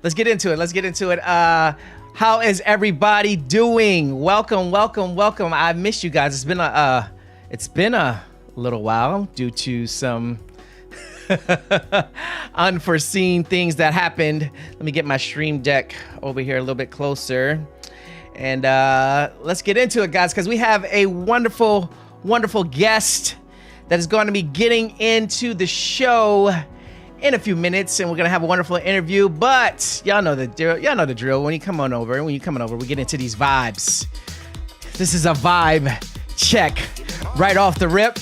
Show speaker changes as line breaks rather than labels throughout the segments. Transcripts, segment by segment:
Let's get into it. How is everybody doing? Welcome. I missed you guys. It's been a little while due to some unforeseen things that happened. Let me get my stream deck over here a little bit closer. And let's get into it, guys, because we have a wonderful guest that is going to be getting into the show in a few minutes, and we're gonna have a wonderful interview. But y'all know the drill. When you're coming over, we get into these vibes. This is a vibe check right off the rip.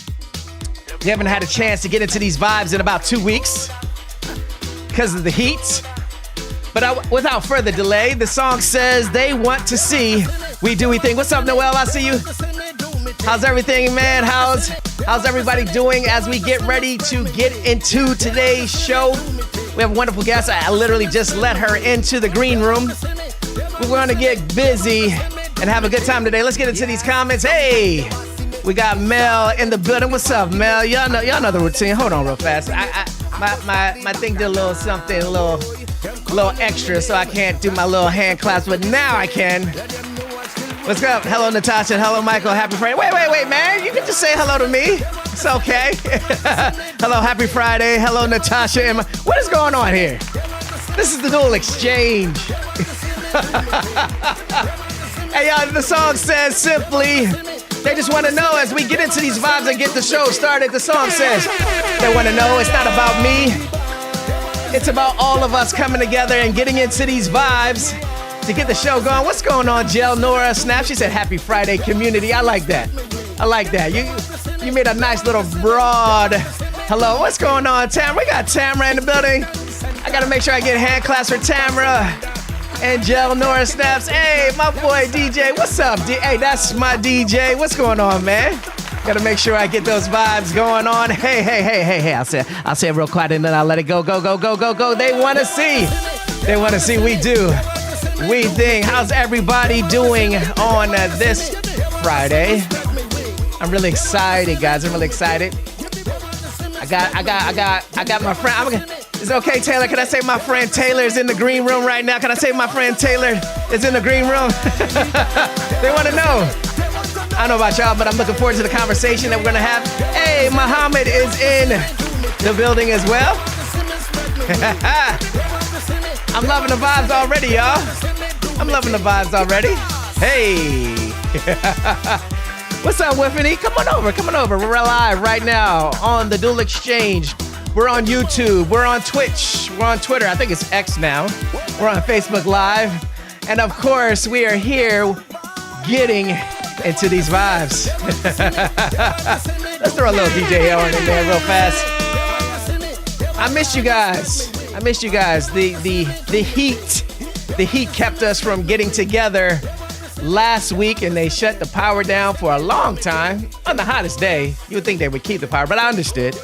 We haven't had a chance to get into these vibes in about 2 weeks because of the heat. But without further delay, the song says they want to see we do we think. What's up, Noel? I see you. How's everything, man? How's everybody doing as we get ready to get into today's show? We have a wonderful guest. I literally just let her into the green room. We're going to get busy and have a good time today. Let's get into these comments. Hey, we got Mel in the building. What's up, Mel? Y'all know the routine. Hold on real fast. My thing did a little something, a little extra, so I can't do my little hand clasp, but now I can. What's up? Hello, Natasha. Hello, Michael. Happy Friday. Wait, man. You can just say hello to me. It's okay. Hello, happy Friday. Hello, Natasha. What is going on here? This is the Dual Exchange. Hey, y'all, the song says simply, they just want to know as we get into these vibes and get the show started. The song says they want to know it's not about me. It's about all of us coming together and getting into these vibes to get the show going. What's going on, Jill? Nora Snap, she said, happy Friday, community. I like that. You made a nice little broad hello. What's going on, Tamara? We got Tamara in the building. I got to make sure I get hand claps for Tamara and Jill. Nora Snaps. Hey, my boy, DJ. What's up? Hey, that's my DJ. What's going on, man? Got to make sure I get those vibes going on. Hey. I'll say it real quiet and then I'll let it go. They want to see. We do. We think. How's everybody doing on this Friday? I'm really excited, guys. I got my friend. Is it okay, Taylor? Can I say my friend Taylor is in the green room right now? Can I say my friend Taylor is in the green room? They want to know. I don't know about y'all, but I'm looking forward to the conversation that we're gonna have. Hey, Muhammad is in the building as well. I'm loving the vibes already, y'all. Hey. What's up, Whiffany? Come on over. We're live right now on the Dual Exchange. We're on YouTube. We're on Twitch. We're on Twitter. I think it's X now. We're on Facebook Live. And of course, we are here getting into these vibes. Let's throw a little DJ on in there real fast. I missed you guys. The heat kept us from getting together last week, and they shut the power down for a long time on the hottest day. You would think they would keep the power, but I understood.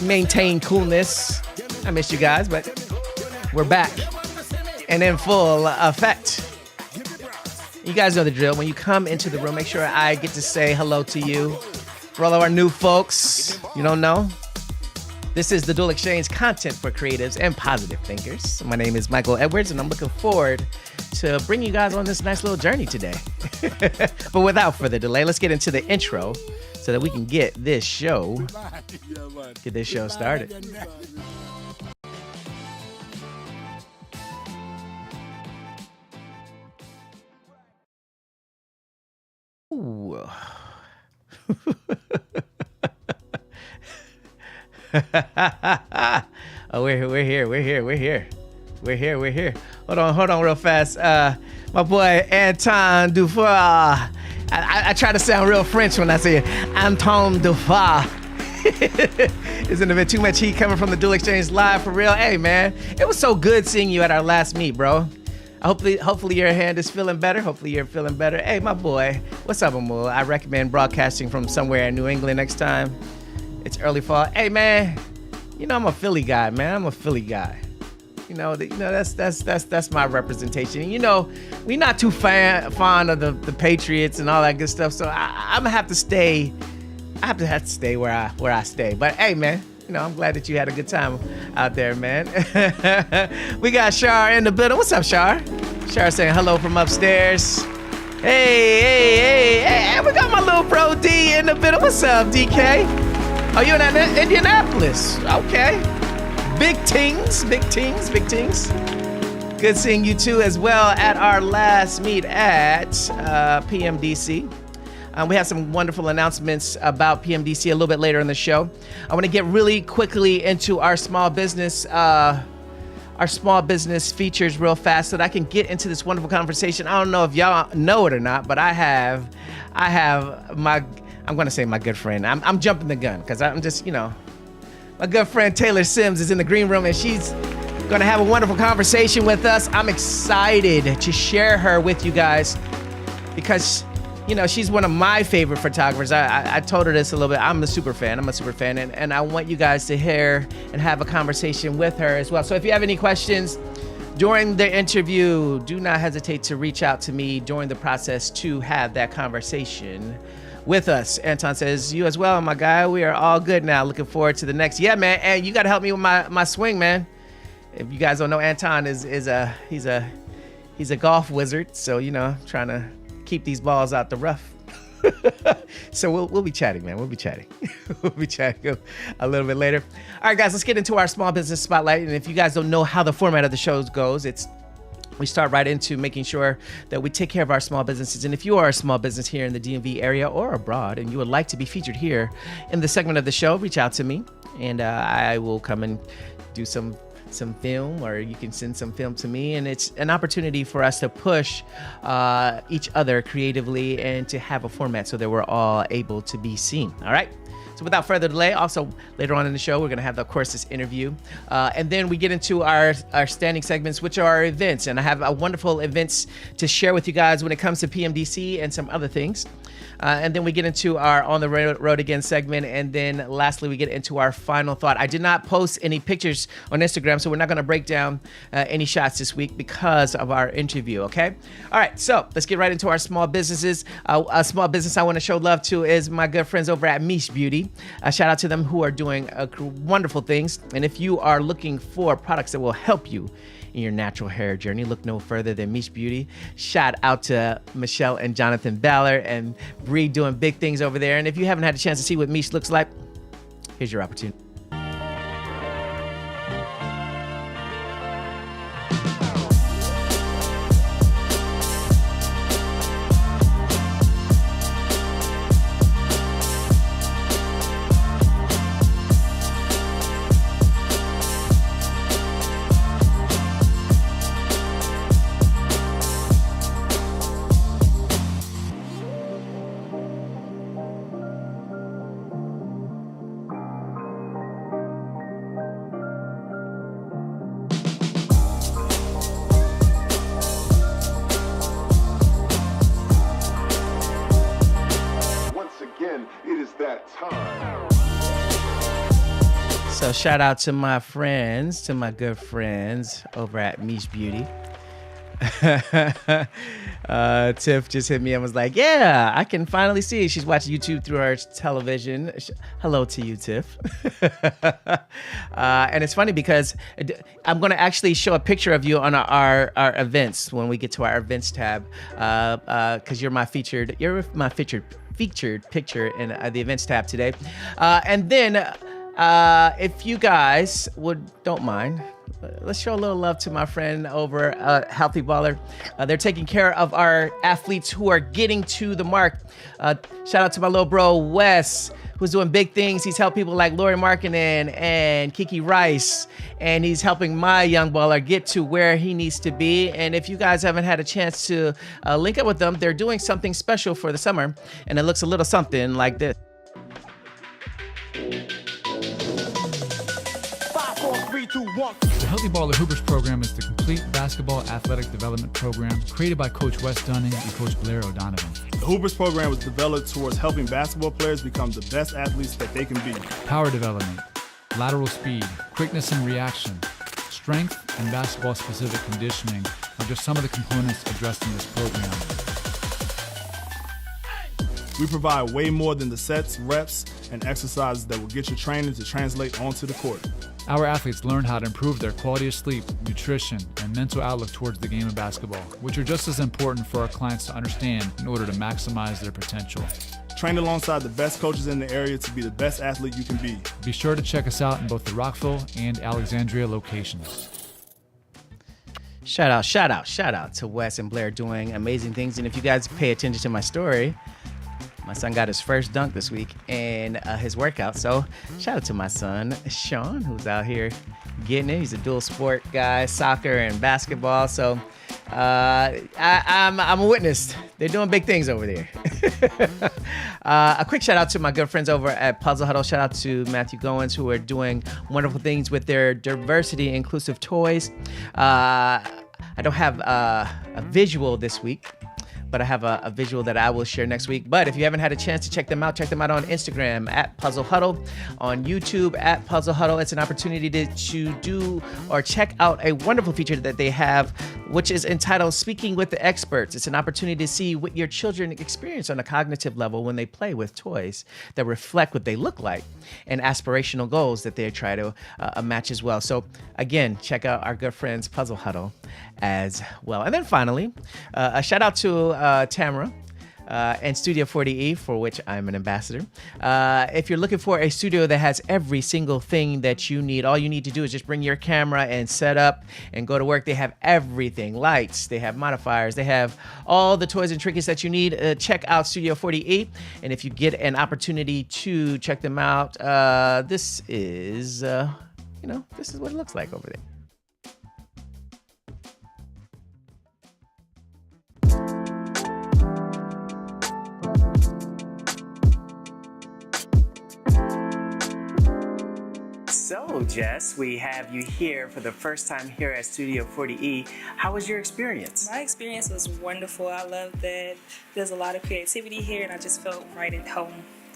Maintain coolness. I missed you guys, but we're back and in full effect. You guys know the drill. When you come into the room, make sure I get to say hello to you. For all of our new folks, you don't know, this is the Dual Exchange, content for creatives and positive thinkers. My name is Michael Edwards, and I'm looking forward to bringing you guys on this nice little journey today. But without further delay, let's get into the intro so that we can get this show started. Ooh. Oh, we're here. Hold on real fast. My boy Anton Dufour. I try to sound real French when I say it. Anton Dufour. Isn't a bit too much heat coming from the Dual Exchange live for real? Hey, man, it was so good seeing you at our last meet, bro. Hopefully your hand is feeling better. Hopefully you're feeling better. Hey, my boy, what's up, Amul? I recommend broadcasting from somewhere in New England next time. It's early fall. Hey, man, you know I'm a Philly guy, man. You know that's my representation. You know, we're not too fond of the Patriots and all that good stuff. So I'm gonna have to stay. I have to stay where I stay. But hey, man, I'm glad that you had a good time out there, man. We got Shar in the building. What's up, Shar? Shar saying hello from upstairs. Hey, we got my little bro D in the building. What's up, DK? Oh, you in Indianapolis? Okay. Big tings. Good seeing you too as well at our last meet at PMDC. We have some wonderful announcements about PMDC a little bit later in the show. I want to get really quickly into our small business features real fast so that I can get into this wonderful conversation. I don't know if y'all know it or not, but I have my, I'm going to say my good friend. I'm jumping the gun because I'm just, my good friend Taylor Sims is in the green room and she's going to have a wonderful conversation with us. I'm excited to share her with you guys because she's one of my favorite photographers. I told her this a little bit. I'm a super fan, and I want you guys to hear and have a conversation with her as well. So if you have any questions during the interview, do not hesitate to reach out to me during the process to have that conversation with us. Anton says, you as well, my guy. We are all good now. Looking forward to the next. Yeah, man. And you got to help me with my swing, man. If you guys don't know, Anton he's a golf wizard. So, trying to keep these balls out the rough. So we'll be chatting, man. We'll be chatting a little bit later. All right, guys, let's get into our small business spotlight. And if you guys don't know how the format of the shows goes, we start right into making sure that we take care of our small businesses. And if you are a small business here in the DMV area or abroad and you would like to be featured here in the segment of the show, reach out to me and I will come and do some film, or you can send some film to me, and it's an opportunity for us to push each other creatively and to have a format so that we're all able to be seen. All right. So without further delay, also later on in the show, we're going to have, of course, this interview. And then we get into our standing segments, which are our events. And I have a wonderful events to share with you guys when it comes to PMDC and some other things. And then we get into our On the Road Again segment. And then lastly, we get into our final thought. I did not post any pictures on Instagram, so we're not going to break down any shots this week because of our interview, okay? All right, so let's get right into our small businesses. A small business I want to show love to is my good friends over at Mish Beauty. Shout out to them who are doing wonderful things. And if you are looking for products that will help you in your natural hair journey, look no further than Mish Beauty. Shout out to Michelle and Jonathan Ballard and Bree doing big things over there. And if you haven't had a chance to see what Mish looks like, here's your opportunity. So shout out to my friends, to my good friends over at Mish Beauty. Tiff just hit me and was like, yeah, I can finally see it. She's watching YouTube through her television. Hello to you, Tiff. And it's funny because I'm going to actually show a picture of you on our events when we get to our events tab, because you're my featured picture in the events tab today. And then if you guys don't mind, let's show a little love to my friend over Healthy Baller. They're taking care of our athletes who are getting to the mark. Shout out to my little bro, Wes, who's doing big things. He's helped people like Lori Markkinen and Kiki Rice, and he's helping my young baller get to where he needs to be. And if you guys haven't had a chance to link up with them, they're doing something special for the summer, and it looks a little something like this.
The Healthy Baller Hoopers program is the complete basketball athletic development program created by Coach Wes Dunning and Coach Blair O'Donovan.
The Hoopers program was developed towards helping basketball players become the best athletes that they can be.
Power development, lateral speed, quickness and reaction, strength, and basketball-specific conditioning are just some of the components addressed in this program.
We provide way more than the sets, reps, and exercises that will get your training to translate onto the court.
Our athletes learn how to improve their quality of sleep, nutrition, and mental outlook towards the game of basketball, which are just as important for our clients to understand in order to maximize their potential.
Train alongside the best coaches in the area to be the best athlete you can be.
Be sure to check us out in both the Rockville and Alexandria locations.
Shout out to Wes and Blair doing amazing things. And if you guys pay attention to my story, my son got his first dunk this week in his workout. So shout out to my son, Sean, who's out here getting it. He's a dual sport guy, soccer and basketball. So I'm a witness. They're doing big things over there. A quick shout out to my good friends over at Puzzle Huddle. Shout out to Matthew Goins, who are doing wonderful things with their diversity inclusive toys. I don't have a visual this week, but I have a visual that I will share next week. But if you haven't had a chance to check them out on Instagram at Puzzle Huddle, on YouTube at Puzzle Huddle. It's an opportunity to do or check out a wonderful feature that they have, which is entitled Speaking with the Experts. It's an opportunity to see what your children experience on a cognitive level when they play with toys that reflect what they look like and aspirational goals that they try to match as well. So again, check out our good friends Puzzle Huddle as well. And then finally, a shout out to Tamara and Studio 40E, for which I'm an ambassador. If you're looking for a studio that has every single thing that you need, all you need to do is just bring your camera and set up and go to work. They have everything, lights, they have modifiers, they have all the toys and trinkets that you need. Check out Studio 40E. And if you get an opportunity to check them out, this is what it looks like over there. So, Jess, we have you here for the first time here at Studio 40E. How was your experience?
My experience was wonderful. I love that there's a lot of creativity here, and I just felt right at home.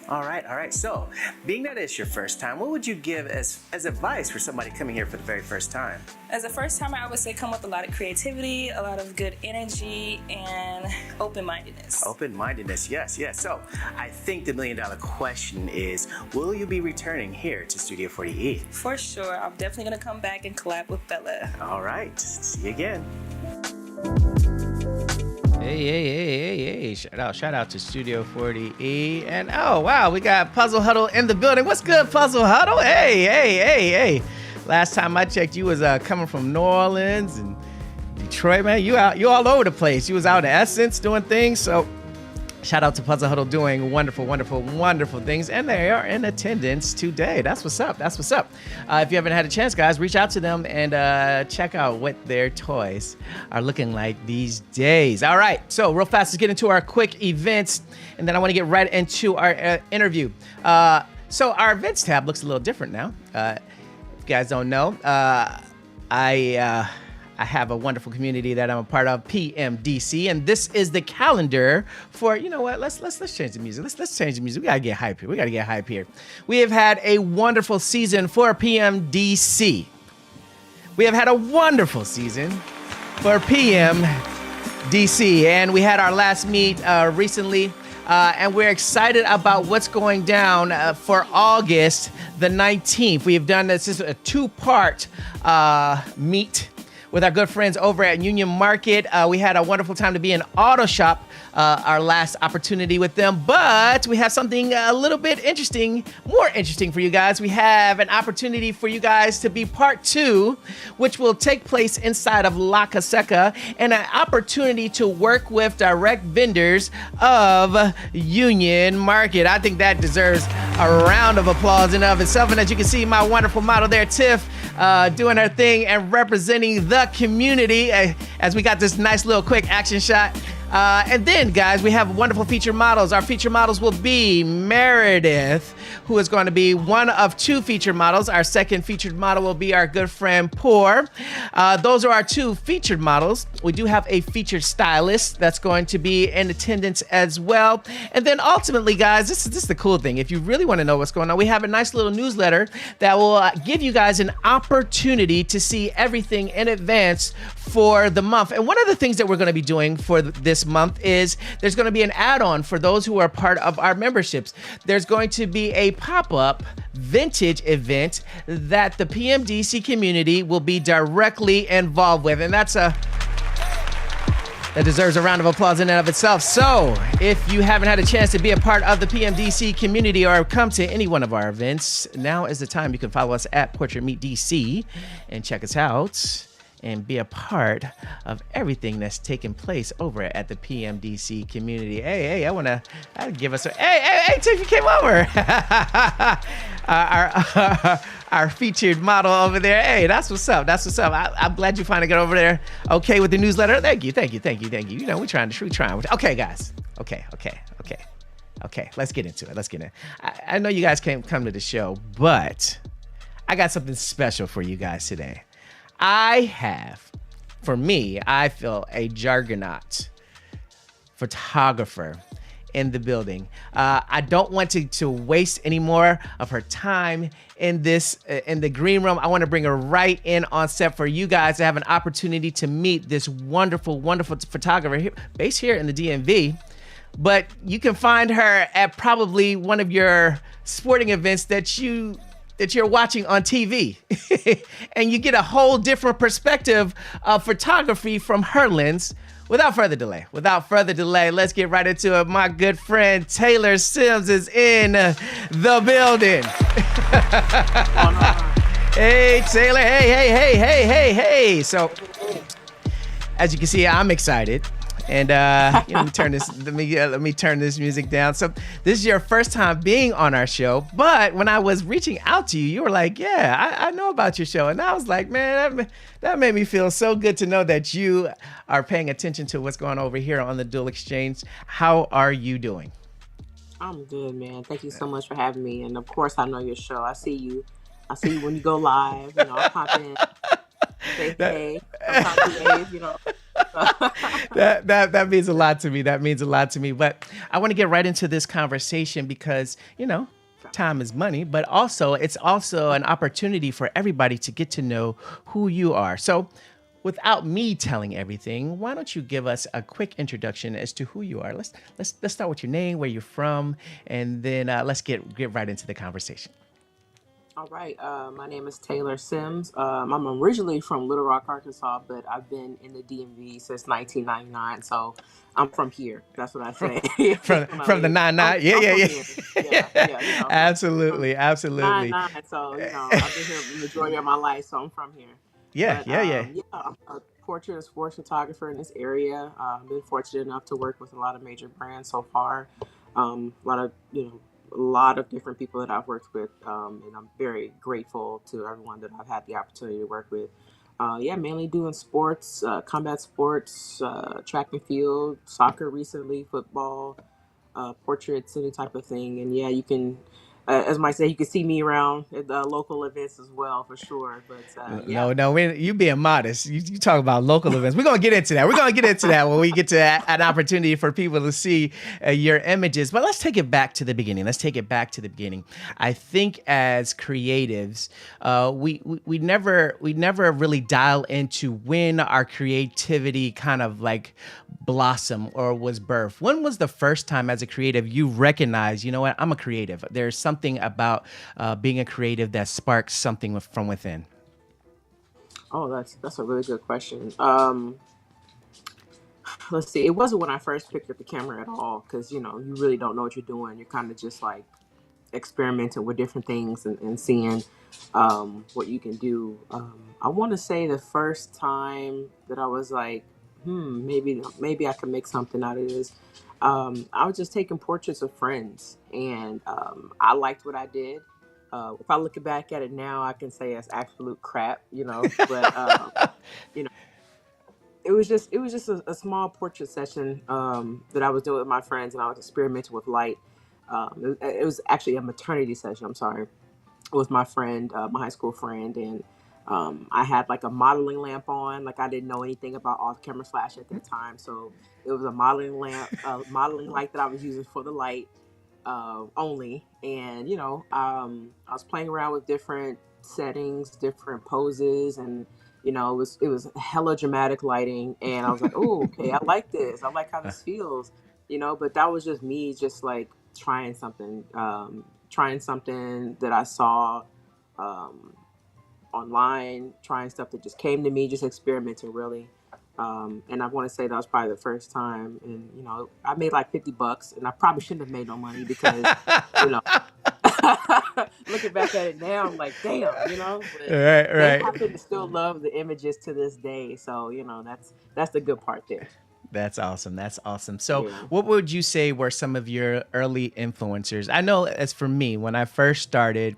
All right. So, being that it's your first time, what would you give as advice for somebody coming here for the very first time?
As a first timer, I would say come with a lot of creativity, a lot of good energy, and open-mindedness.
Open-mindedness, yes. So, I think the million-dollar question is, will you be returning here to Studio 40E?
For sure. I'm definitely going to come back and collab with Bella.
All right. See you again. Hey. Shout out to Studio 40E. And oh, wow, we got Puzzle Huddle in the building. What's good, Puzzle Huddle? Hey. Last time I checked, you was coming from New Orleans and Detroit, man. You all over the place. You was out in Essence doing things. So shout out to Puzzle Huddle doing wonderful things. And they are in attendance today. That's what's up. If you haven't had a chance, guys, reach out to them and check out what their toys are looking like these days. All right. So real fast, let's get into our quick events. And then I want to get right into our interview. So our events tab looks a little different now. If you guys don't know, I have a wonderful community that I'm a part of, PMDC, and this is the calendar for, you know what, let's change the music. Let's change the music. We gotta get hype here. We have had a wonderful season for PMDC. We have had a wonderful season for PMDC, and we had our last meet recently. And we're excited about what's going down for August the 19th. We have done this is a two-part meet with our good friends over at Union Market. We had a wonderful time to be in Auto Shop, our last opportunity with them. But we have something a little bit more interesting for you guys. We have an opportunity for you guys to be part 2, which will take place inside of La Caseca, and an opportunity to work with direct vendors of Union Market. I think that deserves a round of applause in of itself. And as you can see, my wonderful model there, Tiff, doing her thing and representing the community as we got this nice little quick action shot. And then, guys, we have wonderful featured models. Our featured models will be Meredith, who is going to be one of 2 featured models. Our second featured model will be our good friend Poor. Those are our 2 featured models. We do have a featured stylist that's going to be in attendance as well. And then ultimately, guys, this is the cool thing. If you really want to know what's going on, we have a nice little newsletter that will give you guys an opportunity to see everything in advance for the month. And one of the things that we're going to be doing for this this month is there's going to be an add-on for those who are part of our memberships. There's going to be a pop-up vintage event that the PMDC community will be directly involved with, and that deserves a round of applause in and of itself. So, if you haven't had a chance to be a part of the PMDC community or come to any one of our events, now is the time. You can follow us at Portrait Meet DC and check us out and be a part of everything that's taking place over at the PMDC community. Hey, I'd give us hey, Tiff, you came over. Our featured model over there. Hey, that's what's up. I'm glad you finally got over there. Okay with the newsletter. Thank you. You know, we're trying. Okay, guys. Okay. Let's get into it. I know you guys can't come to the show, but I got something special for you guys today. I feel a juggernaut photographer in the building. I don't want to waste any more of her time in the green room. I want to bring her right in on set for you guys to have an opportunity to meet this wonderful photographer based here in the DMV. But you can find her at probably one of your sporting events that you're watching on TV. And you get a whole different perspective of photography from her lens. Without further delay, let's get right into it. My good friend Taylor Sims is in the building. Hey, Taylor. Hey. So, as you can see, I'm excited. And let me turn this music down. So this is your first time being on our show, but when I was reaching out to you, you were like, "Yeah, I know about your show," and I was like, "Man, that made me feel so good to know that you are paying attention to what's going on over here on the Dual Exchange." How are you doing?
I'm good, man. Thank you so much for having me. And of course, I know your show. I see you when you go live. You know, I'll pop in, say hey, sometimes you know.
That means a lot to me. But I want to get right into this conversation because, you know, time is money, but it's also an opportunity for everybody to get to know who you are. So without me telling everything, why don't you give us a quick introduction as to who you are? Let's start with your name, where you're from, and then let's get right into the conversation.
All right. My name is Taylor Sims. I'm originally from Little Rock, Arkansas, but I've been in the DMV since 1999. So I'm from here. That's what I say.
from the 99. Yeah.
You know,
Absolutely.
99. So, you know, I've been here the majority of my life. So I'm from here.
Yeah.
I'm a portrait and sports photographer in this area. I've been fortunate enough to work with a lot of major brands so far. A lot of different people that I've worked with, and I'm very grateful to everyone that I've had the opportunity to work with. Mainly doing sports, combat sports, track and field, soccer recently, football, portraits, any type of thing. And yeah, you can, as Mike said, you can see me around at the local events as well, for sure. But
No, you being modest. You talk about local events. We're gonna get into that. When we get to an opportunity for people to see your images. But let's take it back to the beginning. I think as creatives, we never really dial into when our creativity kind of like blossom or was birthed. When was the first time as a creative you recognized, you know what, I'm a creative? There's something about being a creative that sparks something from within.
Oh, that's a really good question. Let's see. It wasn't when I first picked up the camera at all, because you know you really don't know what you're doing. You're kind of just like experimenting with different things and seeing what you can do. I want to say the first time that I was like, maybe I can make something out of this. I was just taking portraits of friends, and I liked what I did. If I look back at it now, I can say it's absolute crap, you know. But you know, it was just a small portrait session that I was doing with my friends, and I was experimenting with light. It was actually a maternity session. I'm sorry, with my friend, my high school friend, and I had like a modeling lamp on. Like I didn't know anything about off-camera flash at that time, so it was a modeling lamp, modeling light that I was using for the light only. And I was playing around with different settings, different poses, and it was hella dramatic lighting, and I was like, oh, okay, I like this. I like how
Uh,
this feels, But that was just me, just like trying something that I saw um, online, trying stuff that just came to me, just experimenting really. And I want to say that was probably the first time, and I made like $50, and I probably shouldn't have made no money because, you know, looking back at it now, I'm like, damn, but
right,
they
right.
happen to still love the images to this day. So, that's the good part there.
That's awesome. That's awesome. So,
Yeah.
what would you say were some of your early influencers? I know, as for me, when I first started,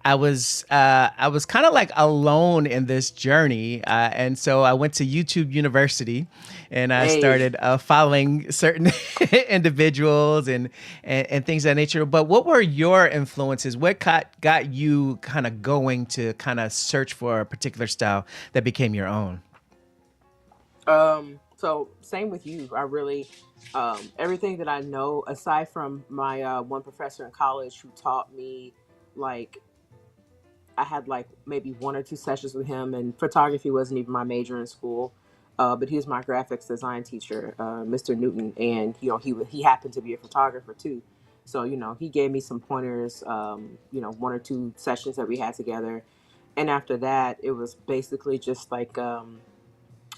I was kind of like alone in this journey, and so I went to YouTube University, and I
Hey.
started following certain individuals and things of that nature. But what were your influences? What got you kind of going to kind of search for a particular style that became your own?
So same with you. I really, everything that I know, aside from my one professor in college who taught me, like, I had like maybe one or two sessions with him, and photography wasn't even my major in school. But he was my graphics design teacher, Mr. Newton, and he happened to be a photographer too. So he gave me some pointers. One or two sessions that we had together, and after that, it was basically just like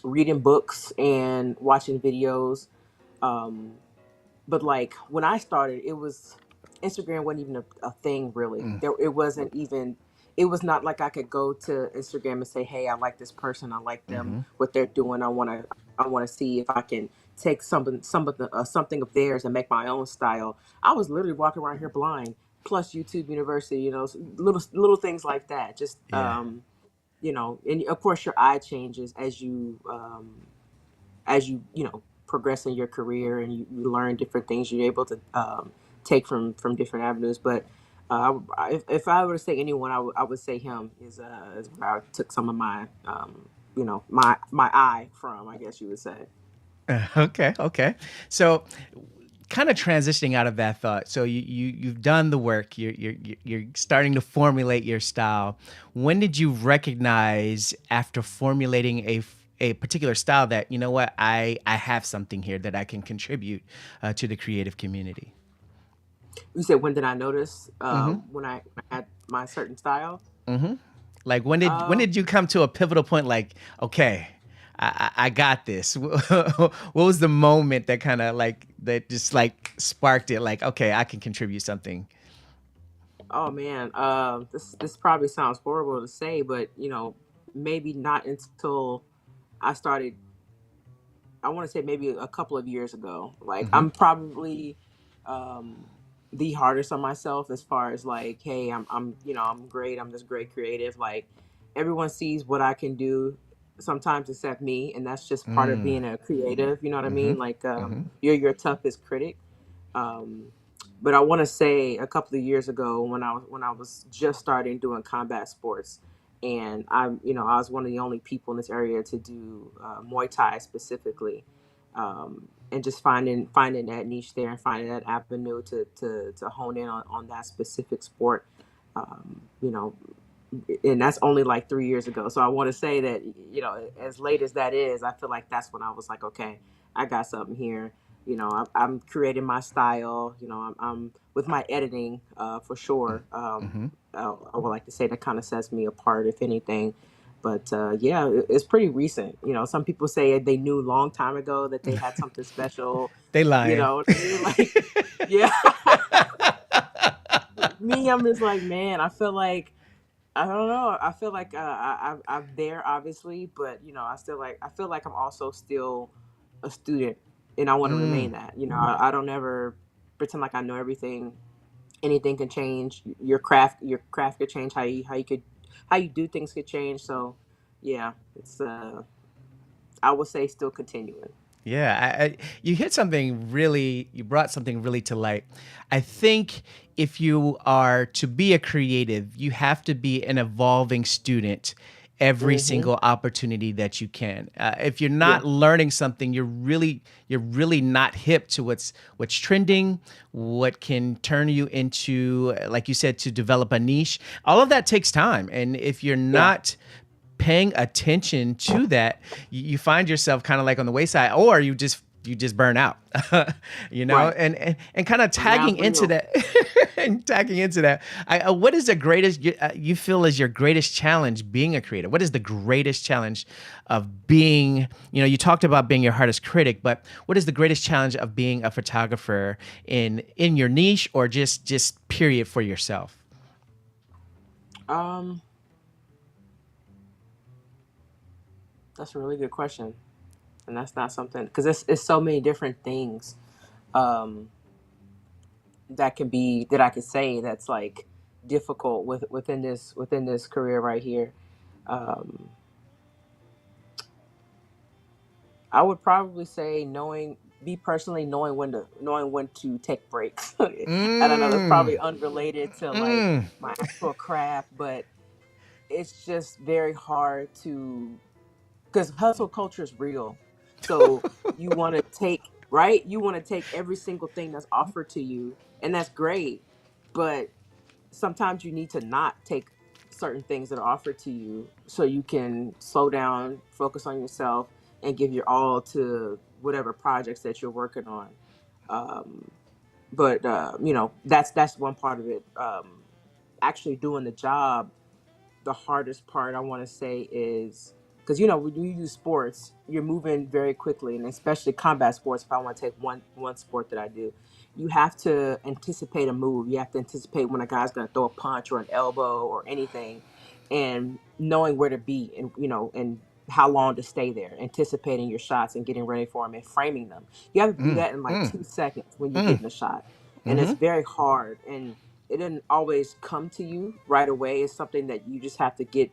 reading books and watching videos. Um, but like when I started, it was Instagram wasn't even a thing really.
Mm,
It wasn't even. It was not like I could go to Instagram and say, "Hey, I like this person. I like them.
mm-hmm.
What they're doing. I want to see if I can take something of theirs and make my own style." I was literally walking around here blind. Plus YouTube University, little things like that. Just
Yeah.
and of course your eye changes as progress in your career, and you learn different things. You're able to take from different avenues. But if I were to say anyone, I would say him is where I took some of my my eye from, I guess you would say.
Okay, okay. So, kind of transitioning out of that thought. So you've done the work. You're starting to formulate your style. When did you recognize after formulating a particular style that, you know what, I have something here that I can contribute to the creative community?
You said, when did I notice
Mm-hmm.
when I had my certain style?
Mm-hmm. Like when
Um,
did you come to a pivotal point? Like, okay, I got this. What was the moment that kind of like that just like sparked it? Like, okay, I can contribute something.
oh man, this probably sounds horrible to say, but maybe not until I started. I want to say maybe a couple of years ago. Like,
Mm-hmm.
I'm probably um, the hardest on myself as far as like, hey, I'm great. I'm this great creative. Like, everyone sees what I can do sometimes except me, and that's just part of
Mm.
being a creative. You know what I
Mm-hmm.
mean? Like,
Mm-hmm.
you're your toughest critic. Um, but I want to say a couple of years ago, when I was just starting doing combat sports, and I was one of the only people in this area to do Muay Thai specifically, and just finding that niche there and finding that avenue to hone in on that specific sport. Um, you know, and that's only like 3 years ago. So I want to say that, as late as that is, I feel like that's when I was like, okay, I got something here. I'm creating my style. I'm with my editing, for sure.
Mm-hmm.
I would like to say that kind of sets me apart, if anything. But yeah, it's pretty recent. Some people say they knew a long time ago that they had something special.
They
You
lying.
know what I mean? Like, yeah. Me, I'm just like, man, I don't know. I feel like I'm there, obviously, but I feel like I'm also still a student, and I want to
Mm.
remain that. I don't ever pretend like I know everything. Anything can change. Your craft could change. How you do things could change. So, yeah, it's I would say still continuing.
Yeah, you hit something really, you brought something really to light. I think if you are to be a creative, you have to be an evolving student every
Hmm.
single opportunity that you can. If you're
Yeah.
not learning something, you're really not hip to what's trending, what can turn you into, like you said, to develop a niche. All of that takes time, and if you're
Yeah.
not paying attention to that, you find yourself kind of like on the wayside, or you just burn out,
Right.
and kind of tagging into
real.
that, and tagging into that. What is the greatest you feel is your greatest challenge being a creator? What is the greatest challenge of being? You talked about being your hardest critic, but what is the greatest challenge of being a photographer in your niche, or just period for yourself?
Um, that's a really good question, and that's not something because it's so many different things um, that I could say that's like difficult within this career right here. Um, I would probably say knowing when to take breaks. I don't know. That's
Mm,
probably unrelated to like
mm,
my actual craft, but it's just very hard to because hustle culture is real. So you want to take right. You want to take every single thing that's offered to you, and that's great. But sometimes you need to not take certain things that are offered to you so you can slow down, focus on yourself, and give your all to whatever projects that you're working on. Um, but that's one part of it. Actually doing the job, the hardest part I want to say is because when you use sports, you're moving very quickly, and especially combat sports. If I want to take one sport that I do, you have to anticipate a move. You have to anticipate when a guy's going to throw a punch or an elbow or anything, and knowing where to be and and how long to stay there, anticipating your shots and getting ready for them and framing them. You have to do that in like 2 seconds when you're
mm,
getting a shot, and it's
mm-hmm.
very hard and it didn't always come to you right away. It's something that you just have to get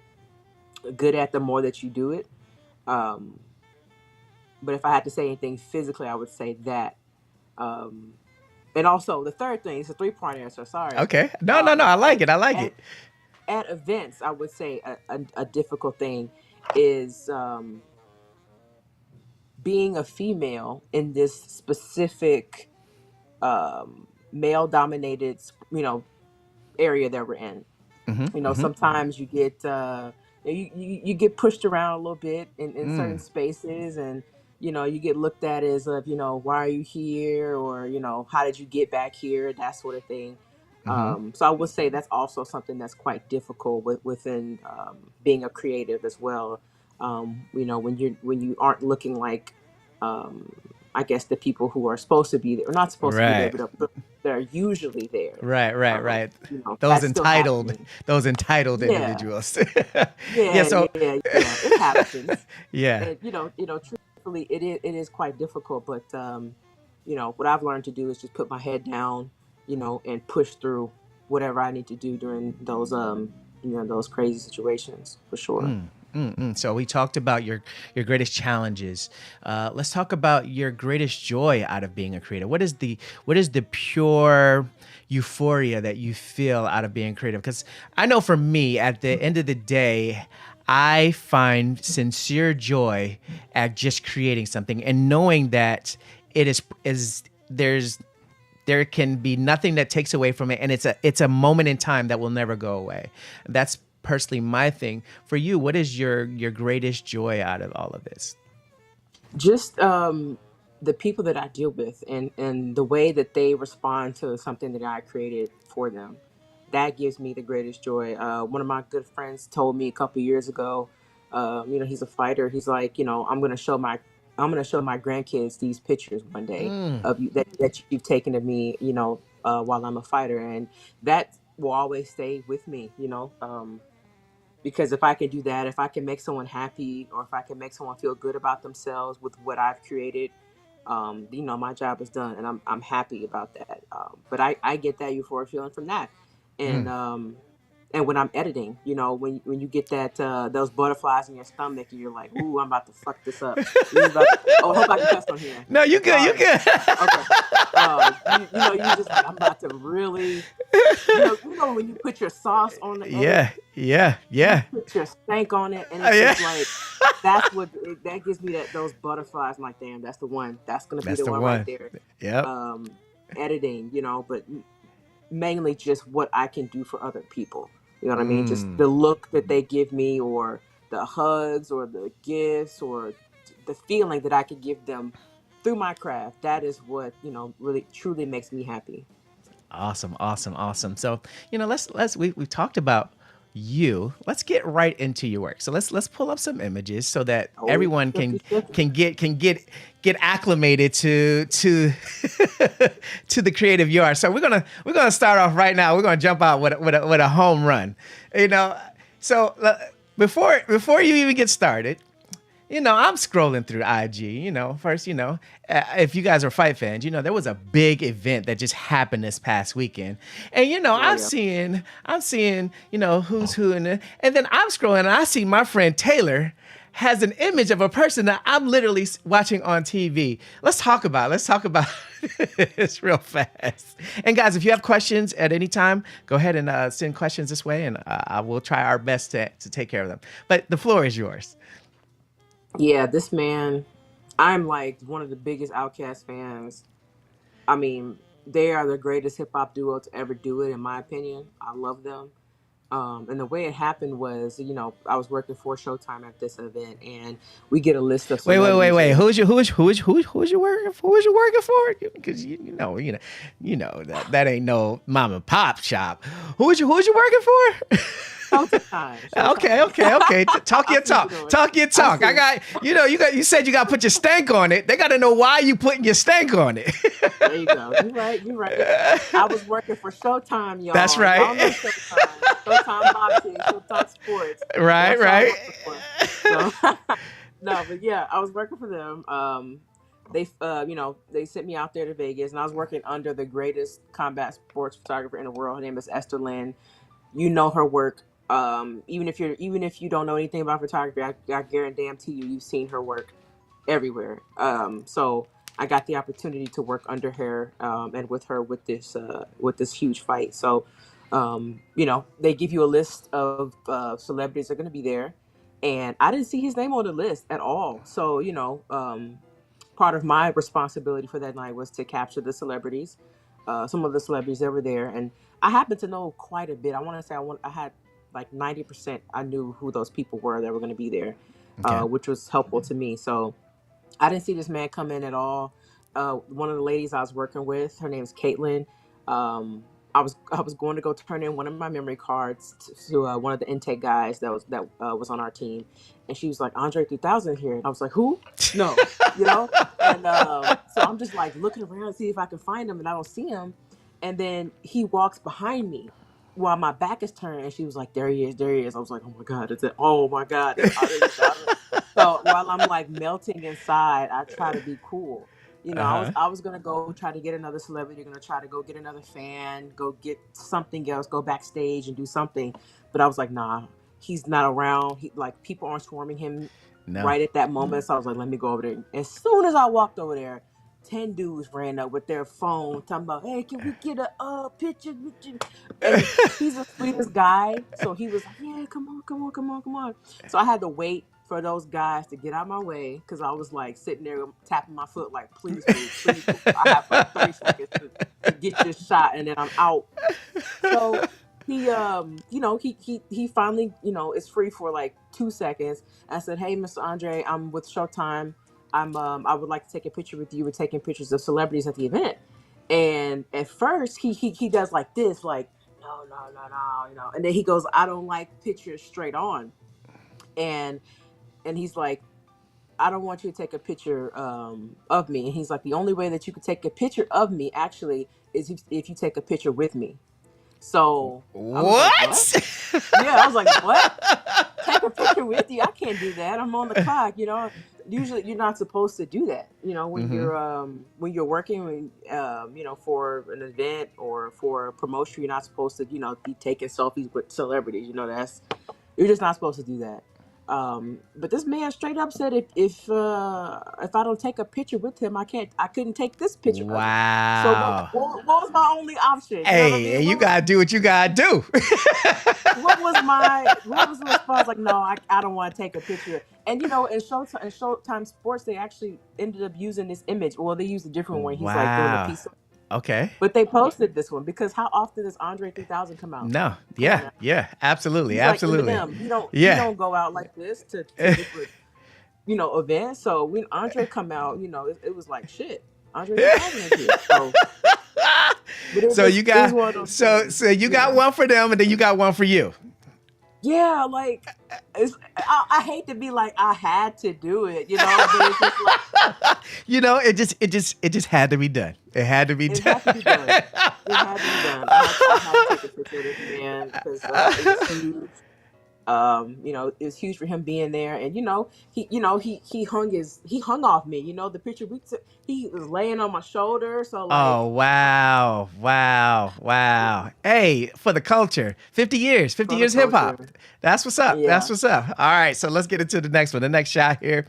good at the more that you do it. Um, but if I had to say anything physically, I would say that. Um, and also the third thing is a three-point answer. Sorry.
Okay. No. I like
At,
it. I like
at,
it.
at events, I would say a difficult thing is being a female in this specific male-dominated, area that we're in.
Mm-hmm. Mm-hmm.
Sometimes you get you get pushed around a little bit in certain
Mm,
spaces, and you get looked at as of why are you here, or how did you get back here, that sort of thing.
mm-hmm.
So I would say that's also something that's quite difficult within being a creative as well. When you aren't looking like um, I guess the people who are supposed to be there, or not supposed to be there,
Right.
but they're usually there.
Right. Those
That's still
entitled,
happening.
those entitled
Yeah,
individuals. Yeah.
yeah,
So,
yeah. It happens,
yeah.
and truthfully, it is quite difficult. But what I've learned to do is just put my head down, and push through whatever I need to do during those those crazy situations for sure.
So we talked about your greatest challenges. Let's talk about your greatest joy out of being a creator. What is the pure euphoria that you feel out of being creative? Because I know for me, at the end of the day, I find sincere joy at just creating something and knowing that it is there can be nothing that takes away from it, and it's a moment in time that will never go away. That's personally my thing. For you, what is your greatest joy out of all of this?
Just the people that I deal with, and the way that they respond to something that I created for them, that gives me the greatest joy. One of my good friends told me a couple years ago, he's a fighter. He's like, I'm gonna show my grandkids these pictures one day of you that you've taken of me, while I'm a fighter, and that will always stay with me. Because if I can do that, if I can make someone happy, or if I can make someone feel good about themselves with what I've created, my job is done, and I'm happy about that. But I get that euphoric feeling from that, and when I'm editing, when you get that those butterflies in your stomach, and you're like, ooh, I'm about to fuck this up. Oh, I hope I can cuss on here.
No, you good. You
Sorry.
good.
Okay. You just like, I'm about to really, when you put your sauce on the edit,
Yeah.
put your stank on it, and it's
Yeah.
just like that gives me those butterflies. I'm like, damn, that's the one. That's gonna be
That's
the
the
one right
one.
there.
Yep.
Um, Editing, but mainly just what I can do for other people. You know what I mean? Just the look that they give me, or the hugs or the gifts or the feeling that I could give them through my craft. That is what, really truly makes me happy.
Awesome, awesome, awesome. So, we've talked about you. Let's get right into your work. So let's pull up some images so that
Oh,
everyone
shifty,
can
shifty.
get acclimated to to the creative you are. So we're gonna start off right now. We're gonna jump out with a home run. So before you even get started, I'm scrolling through IG. First, if you guys are fight fans, there was a big event that just happened this past weekend, and I'm
Yeah.
seeing, who's who, and then I'm scrolling and I see my friend Taylor has an image of a person that I'm literally watching on TV. Let's talk about this real fast. And guys, if you have questions at any time, go ahead and send questions this way, and I will try our best to take care of them. But the floor is yours.
Yeah, this man, I'm like one of the biggest Outkast fans. I mean, they are the greatest hip hop duo to ever do it, in my opinion. I love them. And the way it happened was, I was working for Showtime at this event, and we get a list of celebrities.
Wait. Who's you working for? Who's you working for? Because you know that ain't no mom and pop shop. Who's you working for?
Showtime.
Okay. Talk your talk. Talk your talk. I got you said you got to put your stank on it. They got to know why you putting your stank on it.
There you go. You're right. I was working for Showtime, y'all.
That's right.
Y'all know Showtime. Showtime Boxing, Showtime Sports.
Right.
So, no, but yeah, I was working for them. They sent me out there to Vegas, and I was working under the greatest combat sports photographer in the world. Her name is Esther Lynn. You know her work. Even if you don't know anything about photography, I guarantee you've seen her work everywhere. So I got the opportunity to work under her and with her with this huge fight. So they give you a list of celebrities that are going to be there, and I didn't see his name on the list at all. So part of my responsibility for that night was to capture the celebrities, some of the celebrities that were there, and I happen to know quite a bit. I want to say I had like 90%. I knew who those people were that were going to be there,
Okay.
which was helpful to me. So I didn't see this man come in at all. One of the ladies I was working with, her name is Caitlin. I was going to go turn in one of my memory cards to one of the intake guys that was on our team, and she was like, "Andre 3000 here," and I was like, "Who? No, And so I'm just like looking around to see if I can find him, and I don't see him. And then he walks behind me while my back is turned, and she was like, "There he is, there he is." I was like, "Oh my god, it's it! Oh my god!" So while I'm like melting inside, I try to be cool. I was gonna go try to get another celebrity, gonna try to go get another fan, go get something else, go backstage and do something. But I was like, nah, he's not around. People aren't swarming him
No.
right at that moment. So I was like, let me go over there. As soon as I walked over there, 10 dudes ran up with their phone talking about, "Hey, can we get a picture with you?" And he's the sweetest guy. So he was like, "Yeah, come on. So I had to wait for those guys to get out of my way, because I was like sitting there tapping my foot like, "Please move. I have like 30 seconds to get this shot, and then I'm out." So he finally, is free for like 2 seconds. I said, "Hey, Mr. Andre, I'm with Showtime. I would like to take a picture with you. We're taking pictures of celebrities at the event." And at first he does like this, like, "No, and then he goes, "I don't like pictures straight on." And he's like, "I don't want you to take a picture of me." And he's like, "The only way that you could take a picture of me actually is if you take a picture with me." So I was like,
What?
"What?" Yeah, I was like, "What? Take a picture with you? I can't do that. I'm on the clock." Usually you're not supposed to do that. When you're working, for an event or for a promotion, you're not supposed to, be taking selfies with celebrities. You're just not supposed to do that. But this man straight up said, if I don't take a picture with him, I couldn't take this picture of him. So
Wow.
what was my only option? You know what I
Hey,
mean?
you gotta do what you gotta do.
What was the response? Like, "No, I don't want to take a picture." And in Showtime Sports, they actually ended up using this image. Well, they used a different one. He's like doing a
Wow.
piece
Okay.
But they posted this one because how often does Andre 3000 come out?
No.
Come on
Yeah.
now.
Yeah. Absolutely.
He's like
Absolutely.
Eminem. He
Yeah.
don't go out like this to different, events. So when Andre come out, it was like shit. Andre 3000 is here. So, but
So you
it was
got
one of those
so
things.
so you got one for them, and then you got one for you.
Yeah, like I hate to be like I had to do it, but it's just like
It just had to be done. It had to be
it
done.
had to be done. It had to be done. I had to take a picture of this man because it was huge. It was huge for him being there, and he hung off me. The picture we took, he was laying on my shoulder, so
Oh
like
wow, wow, wow! Hey, for the culture, 50 years, 50
for the
years hip hop.
culture.
That's what's up. That's
Yeah.
what's up. All right, so let's get into the next one. The next shot here.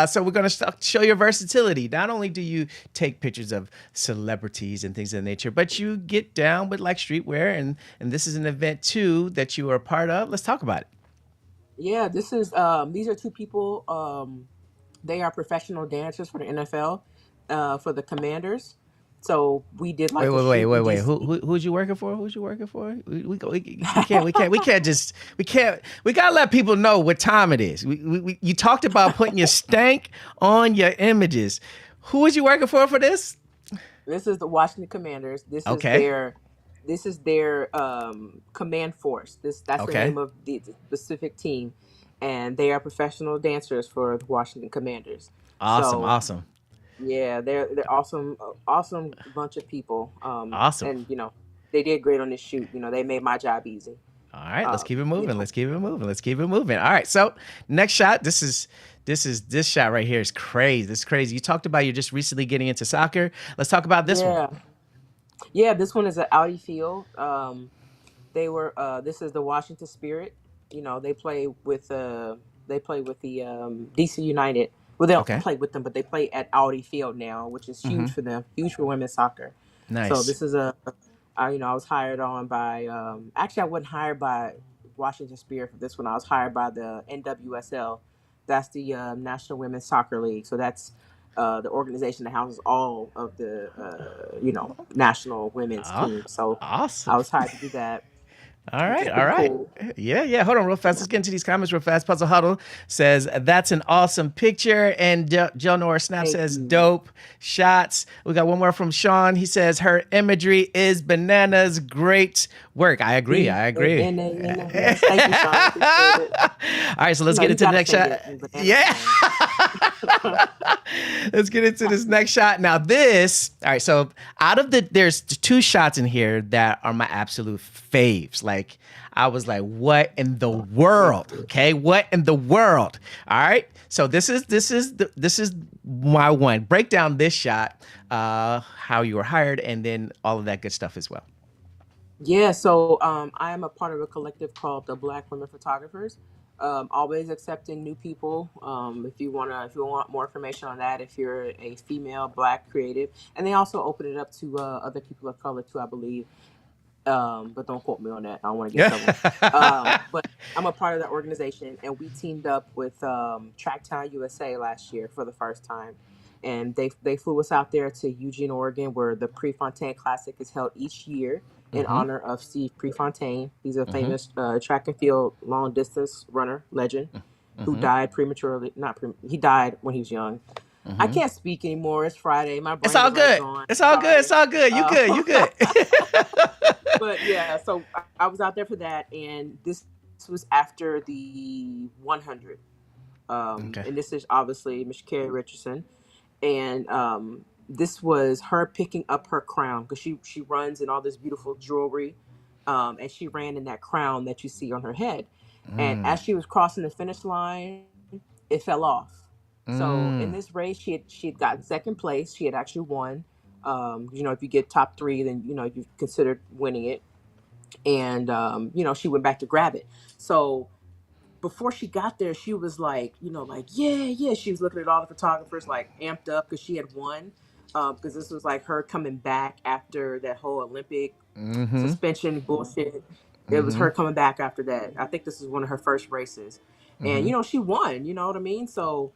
So we're gonna show your versatility. Not only do you take pictures of celebrities and things of that nature, but you get down with like streetwear, and this is an event too that you are a part of. Let's talk about it.
Yeah, this is these are two people. They are professional dancers for the NFL, for the Commanders. So we did
Wait,
like a
wait, wait,
shoot
wait,
in
wait.
DC.
Who's you working for? Who's you working for? We gotta let people know what time it is. You talked about putting your stank on your images. Who is you working for this?
This is the Washington Commanders.
Okay.
This is their command force. That's the
Okay.
name of the specific team, and they are professional dancers for the Washington Commanders.
Awesome,
So
awesome,
yeah, they're awesome, awesome bunch of people.
awesome.
And they did great on this shoot. They made my job easy.
All right, let's
Um,
keep it
you
moving.
know,
Let's keep it moving. Let's keep it moving. All right, so next shot. This shot right here is crazy. This is crazy. You talked about you're just recently getting into soccer. Let's talk about this one.
yeah, yeah. This one is at Audi Field. They were. This is the Washington Spirit. They play with the DC United. Well, they don't
Okay.
play with them, but they play at Audi Field now, which is huge
Mm-hmm.
for them. Huge for women's soccer. So
Nice.
this is I was hired on by. Actually, I wasn't hired by Washington Spirit for this one. I was hired by the NWSL. That's the National Women's Soccer League. So that's the organization that houses all of the national women's
Oh,
teams. So I
awesome.
was hired to do that,
All
which is
right, all
pretty
right.
cool.
Yeah, yeah. Hold on real fast. Let's get into these comments real fast. Puzzle Huddle says, that's an awesome picture. And Joe Norris Snap
Thank
says,
you.
dope shots. We got one more from Sean. He says, her imagery is bananas. Great work. I agree. I agree.
Yes, thank you, Sean. I appreciate it.
All right, so let's get
You
into the
gotta
next
say
shot.
it in banana
Yeah.
slang.
Let's get into this next shot. Now, all right, so there's two shots in here that are my absolute faves. Like, I was like, what in the world? Okay, what in the world? All right, so this is my one. Break down this shot, how you were hired, and then all of that good stuff as well.
Yeah, so I am a part of a collective called the Black Women Photographers. Always accepting new people. If you want more information on that, if you're a female Black creative, and they also open it up to other people of color too, I believe. But don't quote me on that. I don't want to get in trouble. But I'm a part of that organization, and we teamed up with Tracktown USA last year for the first time, and they flew us out there to Eugene, Oregon, where the Prefontaine Classic is held each year in
Mm-hmm.
honor of Steve Prefontaine. He's a
Mm-hmm.
famous track and field long distance runner legend who
Mm-hmm.
died prematurely. He died when he was young. I
Mm-hmm.
can't speak anymore. It's Friday. My brain
It's all
is like
good.
gone.
It's all good.
Sorry.
It's all good. You good. You good.
But yeah, so I was out there for that, and this was after the 100.
Okay.
And this is obviously Miss Carrie Richardson, and this was her picking up her crown because she runs in all this beautiful jewelry, and she ran in that crown that you see on her head, and
Mm.
as she was crossing the finish line, it fell off. So in
Mm.
this race, she had gotten second place. She had actually won. If you get top three, then you've considered winning it. And she went back to grab it. So before she got there, she was like, like yeah, yeah. She was looking at all the photographers like amped up because she had won. Because this was like her coming back after that whole Olympic
Mm-hmm.
suspension bullshit. It was
Mm-hmm.
her coming back after that. I think this is one of her first races, and
Mm-hmm.
she won. You know what I mean? So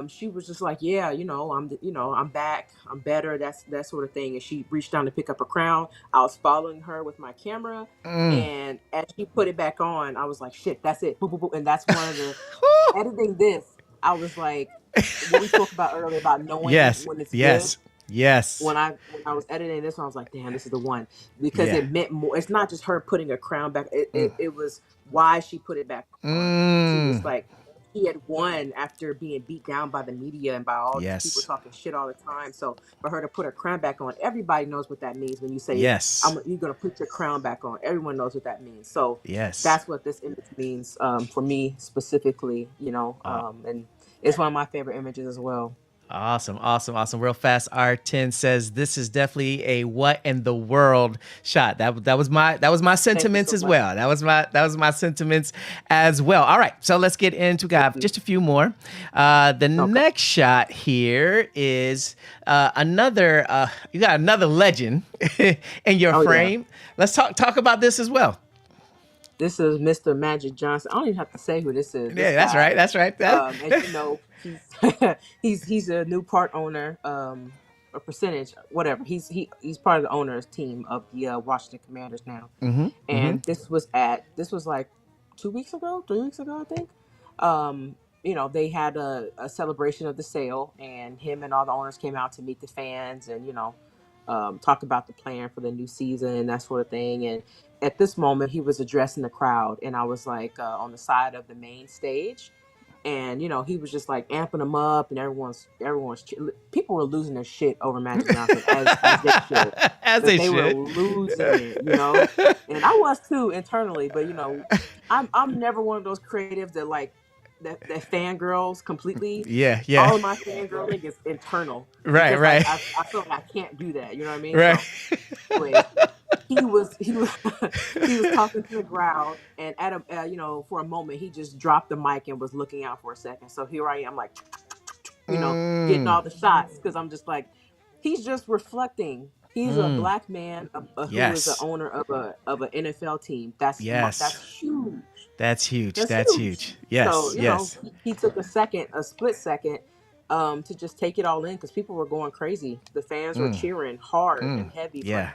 she was just like, yeah, I'm back, I'm better, that's that sort of thing. And she reached down to pick up a crown. I was following her with my camera,
Mm.
and as she put it back on, I was like, shit, that's it. Boop, boop, boop. And that's one of the editing this. I was like, what we spoke about earlier about knowing
Yes,
when it's good.
yes, yes.
When I was editing this one, I was like, damn, this is the one, because
Yeah.
it meant more. It's not just her putting a crown back. It,
Mm.
it, it was why she put it back on. She was
Mm.
like, he had won after being beat down by the media and by all these people
Yes,
talking shit all the time. So for her to put her crown back on, everybody knows what that means. When you say,
yes,
you're gonna put your crown back on, everyone knows what that means. So
yes.
that's what this image means, for me specifically.
Uh,
And it's one of my favorite images as well.
Awesome, awesome, awesome. Real fast, R10 says this is definitely a what in the world shot. That was my
Thank you
sentiments
so
as
much.
well. That was my sentiments as well. All right, so let's get into
Thank you.
just a few more. The
Okay.
next shot here is another. You got another legend in your
Oh yeah.
frame. Let's talk about this as well.
This is Mr. Magic Johnson. I don't even have to say who this is.
Yeah,
This
that's right.
guy,
That's right.
as you know, he's he's a new part owner, a percentage, whatever. He's part of the owners team of the Washington Commanders now.
Mm-hmm. Mm-hmm.
And this was like 2 weeks ago, 3 weeks ago, I think. They had a celebration of the sale, and him and all the owners came out to meet the fans, and talk about the plan for the new season and that sort of thing. And at this moment, he was addressing the crowd, and I was like, on the side of the main stage, and he was just like amping them up, and people were losing their shit over Magic Johnson, as they should,
As
that
they
they were
should.
losing it. And I was too internally, but I'm never one of those creatives that like that fangirls completely.
Yeah, yeah.
All of my fangirling is internal,
Right,
because like
right,
I feel like I can't do that. You know what I mean?
right.
So, anyways, he was he was talking to the crowd, and for a moment he just dropped the mic and was looking out for a second. So here I am, like, getting
Mm,
all the shots, because I'm just like, he's just reflecting. He's a
mm.
black man, who is the
Yes,
owner of an NFL team. That's
yes.
huge.
That's huge.
That's
That's
huge.
huge.
So
Yes, yes.
he took a split second, to just take it all in, because people were going crazy. The fans were
Mm,
cheering hard and
mm.
heavy for him.
Yeah.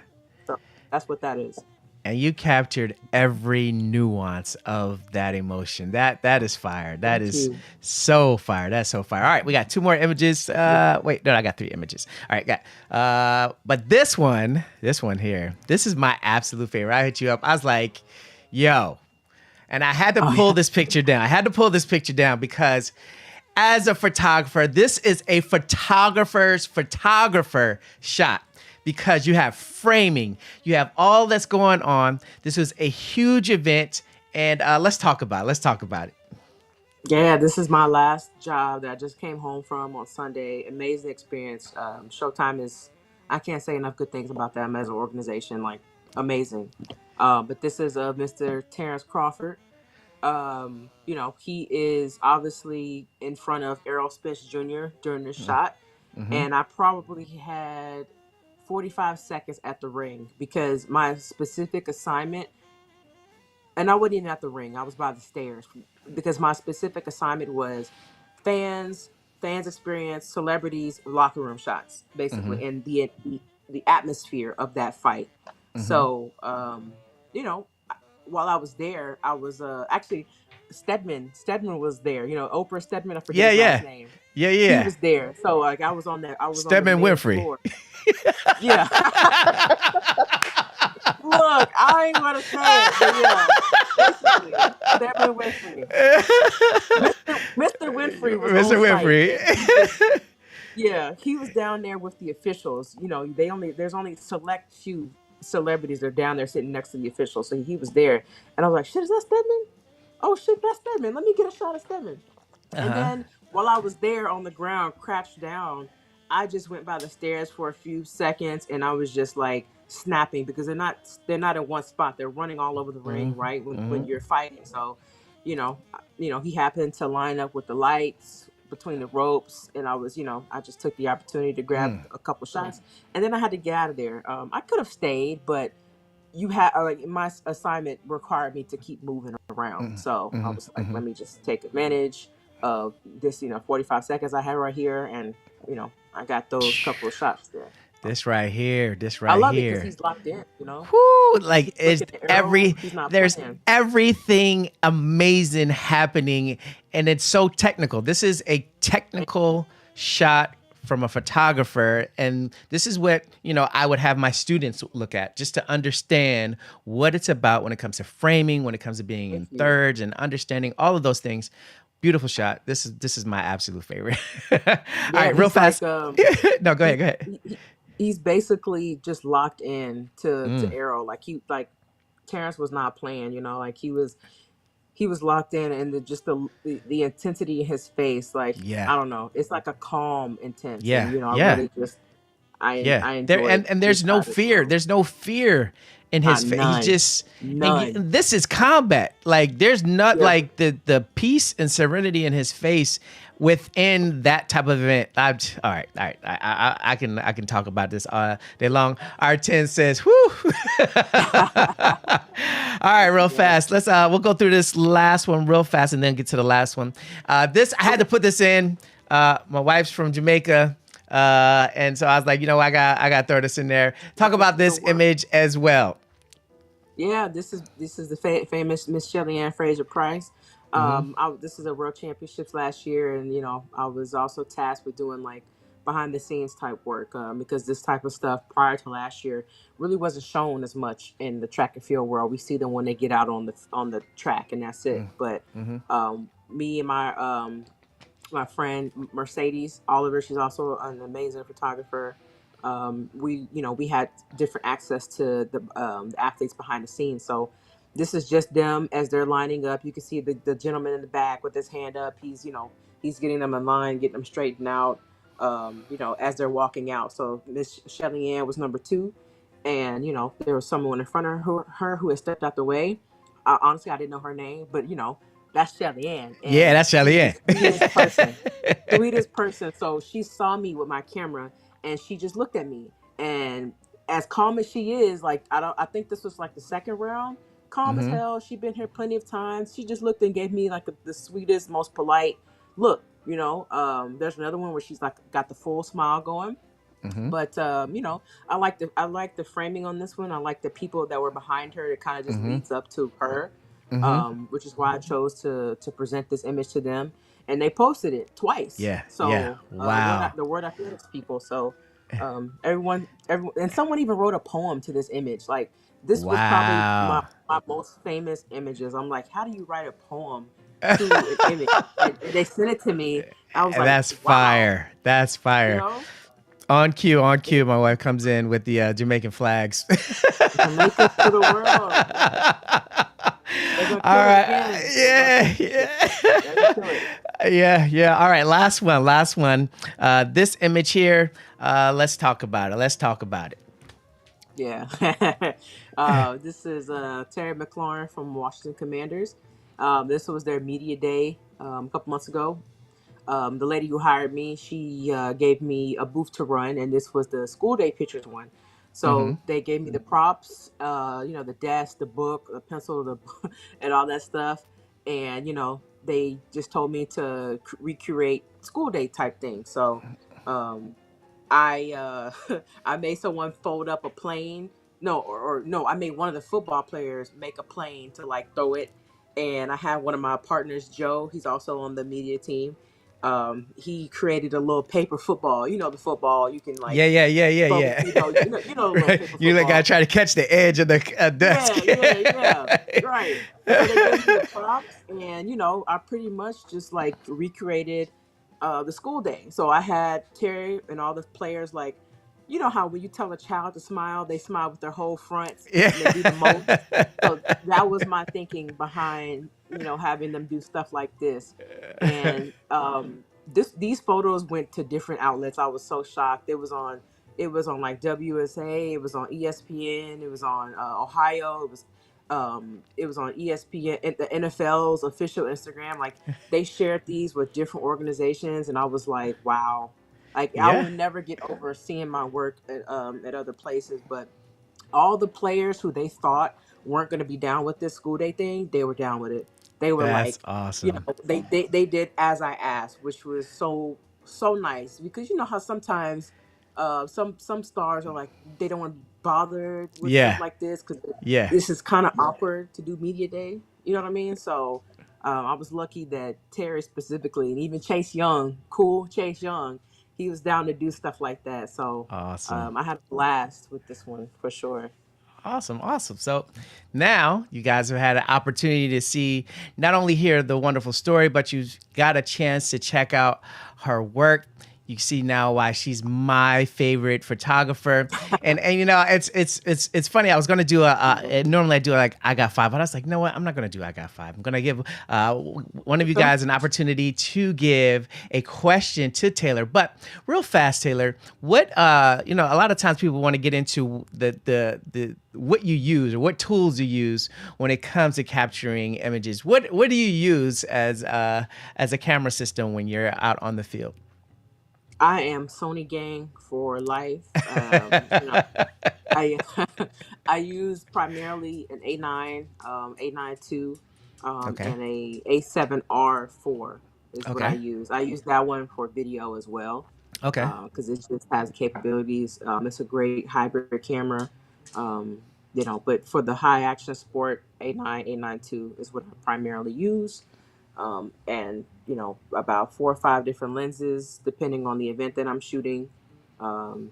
So that's what that is.
And you captured every nuance of that emotion. That is fire. That
Thank
is
you.
so fire. That's so fire. All right, we got two more images. Wait, no, I got three images. All right, got. But this one here, this is my absolute favorite. I hit you up. I was like, yo, and I had to pull this picture down. I had to pull this picture down because, as a photographer, this is a photographer's photographer shot, because you have framing, you have all that's going on. This was a huge event, and let's talk about it. Let's talk about it.
Yeah, this is my last job that I just came home from on Sunday. Amazing experience. Showtime is, I can't say enough good things about them as an organization. Like, amazing. But this is Mr. Terrence Crawford. He is obviously in front of Errol Spence Jr. during this shot.
Mm-hmm.
And I probably had 45 seconds at the ring, because my specific assignment, and I wasn't even at the ring, I was by the stairs, because my specific assignment was fans, experience, celebrities, locker room shots,
Mm-hmm.
basically, and the atmosphere of that fight.
Mm-hmm.
So, while I was there, I was actually Stedman was there. Oprah Stedman, I forget
Yeah,
his last
yeah,
name.
yeah,
He
yeah.
was there. So like I was on that. I was on the
Stedman
main
Winfrey.
floor. Yeah. Look, I ain't gonna say it, but yeah, basically, Stedman Winfrey. Mr. Winfrey was
Mr.
on site.
Winfrey.
Yeah, he was down there with the officials. There's only select few celebrities that are down there sitting next to the officials. So he was there, and I was like, "Shit, is that Stedman? Oh shit, that's Stedman. Let me get a shot of Stedman." And
Uh-huh.
then while I was there on the ground, crouched down, I just went by the stairs for a few seconds, and I was just like snapping, because they're not in one spot. They're running all over the ring, right? When
Mm-hmm.
you're fighting. So, he happened to line up with the lights between the ropes, and I just took the opportunity to grab
Mm,
a couple shots, and then I had to get out of there. I could have stayed, but my assignment required me to keep moving around.
mm,
So I
mm-hmm.
was like,
Mm-hmm.
let me just take advantage. of this, 45 seconds I have right here, and I got those couple of shots there.
This right here. This
I
right
love it because
here.
he's locked in.
Whoo, like
Look
it's
at the arrow. He's not
there's
playing.
everything amazing happening, and it's so technical. This is a technical shot from a photographer, and this is what I would have my students look at, just to understand what it's about when it comes to framing, when it comes to being in thirds and understanding all of those things. Beautiful shot. This is my absolute favorite. All right, real fast.
Like,
no, go ahead.
He's basically just locked in to arrow. Like Terrence was not playing. Like he was locked in, and the intensity in his face, like I don't know, it's like a calm intense.
Yeah,
and I really just I enjoy
and there's no fear. There's no fear in his face. He just this is combat. Like there's not like the peace and serenity in his face within that type of event. All right. I can talk about this all day long. R10 says, "Whoo!" All right, real fast. Let's we'll go through this last one real fast and then get to the last one. This I had to put this in. My wife's from Jamaica. And so I was like, I got to throw this in there. Talk about this image as well.
Yeah, this is the famous Miss Shelly Ann Fraser Price. This is a World Championships last year, and I was also tasked with doing like behind the scenes type work because this type of stuff prior to last year really wasn't shown as much in the track and field world. We see them when they get out on the track, and that's it. But me and my friend Mercedes Oliver, she's also an amazing photographer. We had different access to the athletes behind the scenes. So this is just them as they're lining up. You can see the gentleman in the back with his hand up. He's getting them in line, getting them straightened out, as they're walking out. So Miss Shelly Ann was number 2. And, there was someone in front of her who had stepped out the way. Honestly, I didn't know her name, but, that's Shelly Ann.
Yeah, that's Shelly Ann.
Sweetest person. So she saw me with my camera, and she just looked at me. And as calm as she is, like I think this was like the second round. Calm as hell. She'd been here plenty of times. She just looked and gave me like the sweetest, most polite look. There's another one where she's like got the full smile going. But I like the framing on this one. I like the people that were behind her. It kind of just leads up to her. Which is why I chose to present this image to them, and they posted it twice. So
wow,
the word out there to people. So everyone, and someone even wrote a poem to this image. Like this was probably my most famous images. I'm like, how do you write a poem to an image? And they sent it to me. I was like,
that's fire. That's fire. On cue, my wife comes in with the Jamaican flags.
Jamaica to the world.
All right. Yeah. All right. Last one. This image here. Let's talk about it.
Yeah. This is Terry McLaurin from Washington Commanders. This was their media day a couple months ago. The lady who hired me, she gave me a booth to run, and this was the school day pictures one. So they gave me the props, the desk, the book, the pencil, and all that stuff. And, they just told me to recreate school day type thing. So I I made someone fold up a plane. No, I made one of the football players make a plane to like throw it. And I have one of my partners, Joe. He's also on the media team. He created a little paper football. The football you can like.
Yeah. You like gotta try to catch the edge of the desk.
Yeah. Right. So they gave me the props, and I pretty much just like recreated the school day. So I had Terry and all the players like. You know how when you tell a child to smile, they smile with their whole fronts.
Yeah.
And they do the most. So that was my thinking behind, having them do stuff like this. And these photos went to different outlets. I was so shocked. It was on like WSA. It was on ESPN. It was on Ohio. It was on ESPN, the NFL's official Instagram. Like they shared these with different organizations, and I was like, wow. Like I will never get over seeing my work at other places, but all the players who they thought weren't going to be down with this school day thing, they were down with it. They were
That's
like,
awesome.
they did as I asked, which was so nice, because you know how sometimes some stars are like, they don't want to bother with stuff
Yeah.
like this because
Yeah.
this is kind of awkward to do media day. You know what I mean? So I was lucky that Terry specifically, and even Chase Young, cool Chase Young, he was down to do stuff like that. So
Awesome.
I had a blast with this one for sure.
Awesome, awesome. So now you guys have had an opportunity to see, not only hear the wonderful story, but you've got a chance to check out her work. You see now why she's my favorite photographer, and you know it's funny. I was gonna do normally I do like I got five, but I was like, you know what? I'm not gonna do I got five. I'm gonna give one of you guys an opportunity to give a question to Taylor. But real fast, Taylor, what you know, a lot of times people want to get into the what you use or what tools you use when it comes to capturing images. What do you use as a camera system when you're out on the field?
I am Sony gang for life. You know, I I use primarily an A9, A9 II,
Okay.
and a A7R4 is what I
Okay.
use. I use that one for video as well,
Okay.
because it just has capabilities. It's a great hybrid camera. Um, you know, but for the high action sport, A9, A9 II is what I primarily use. And you know, about 4 or 5 different lenses depending on the event that I'm shooting.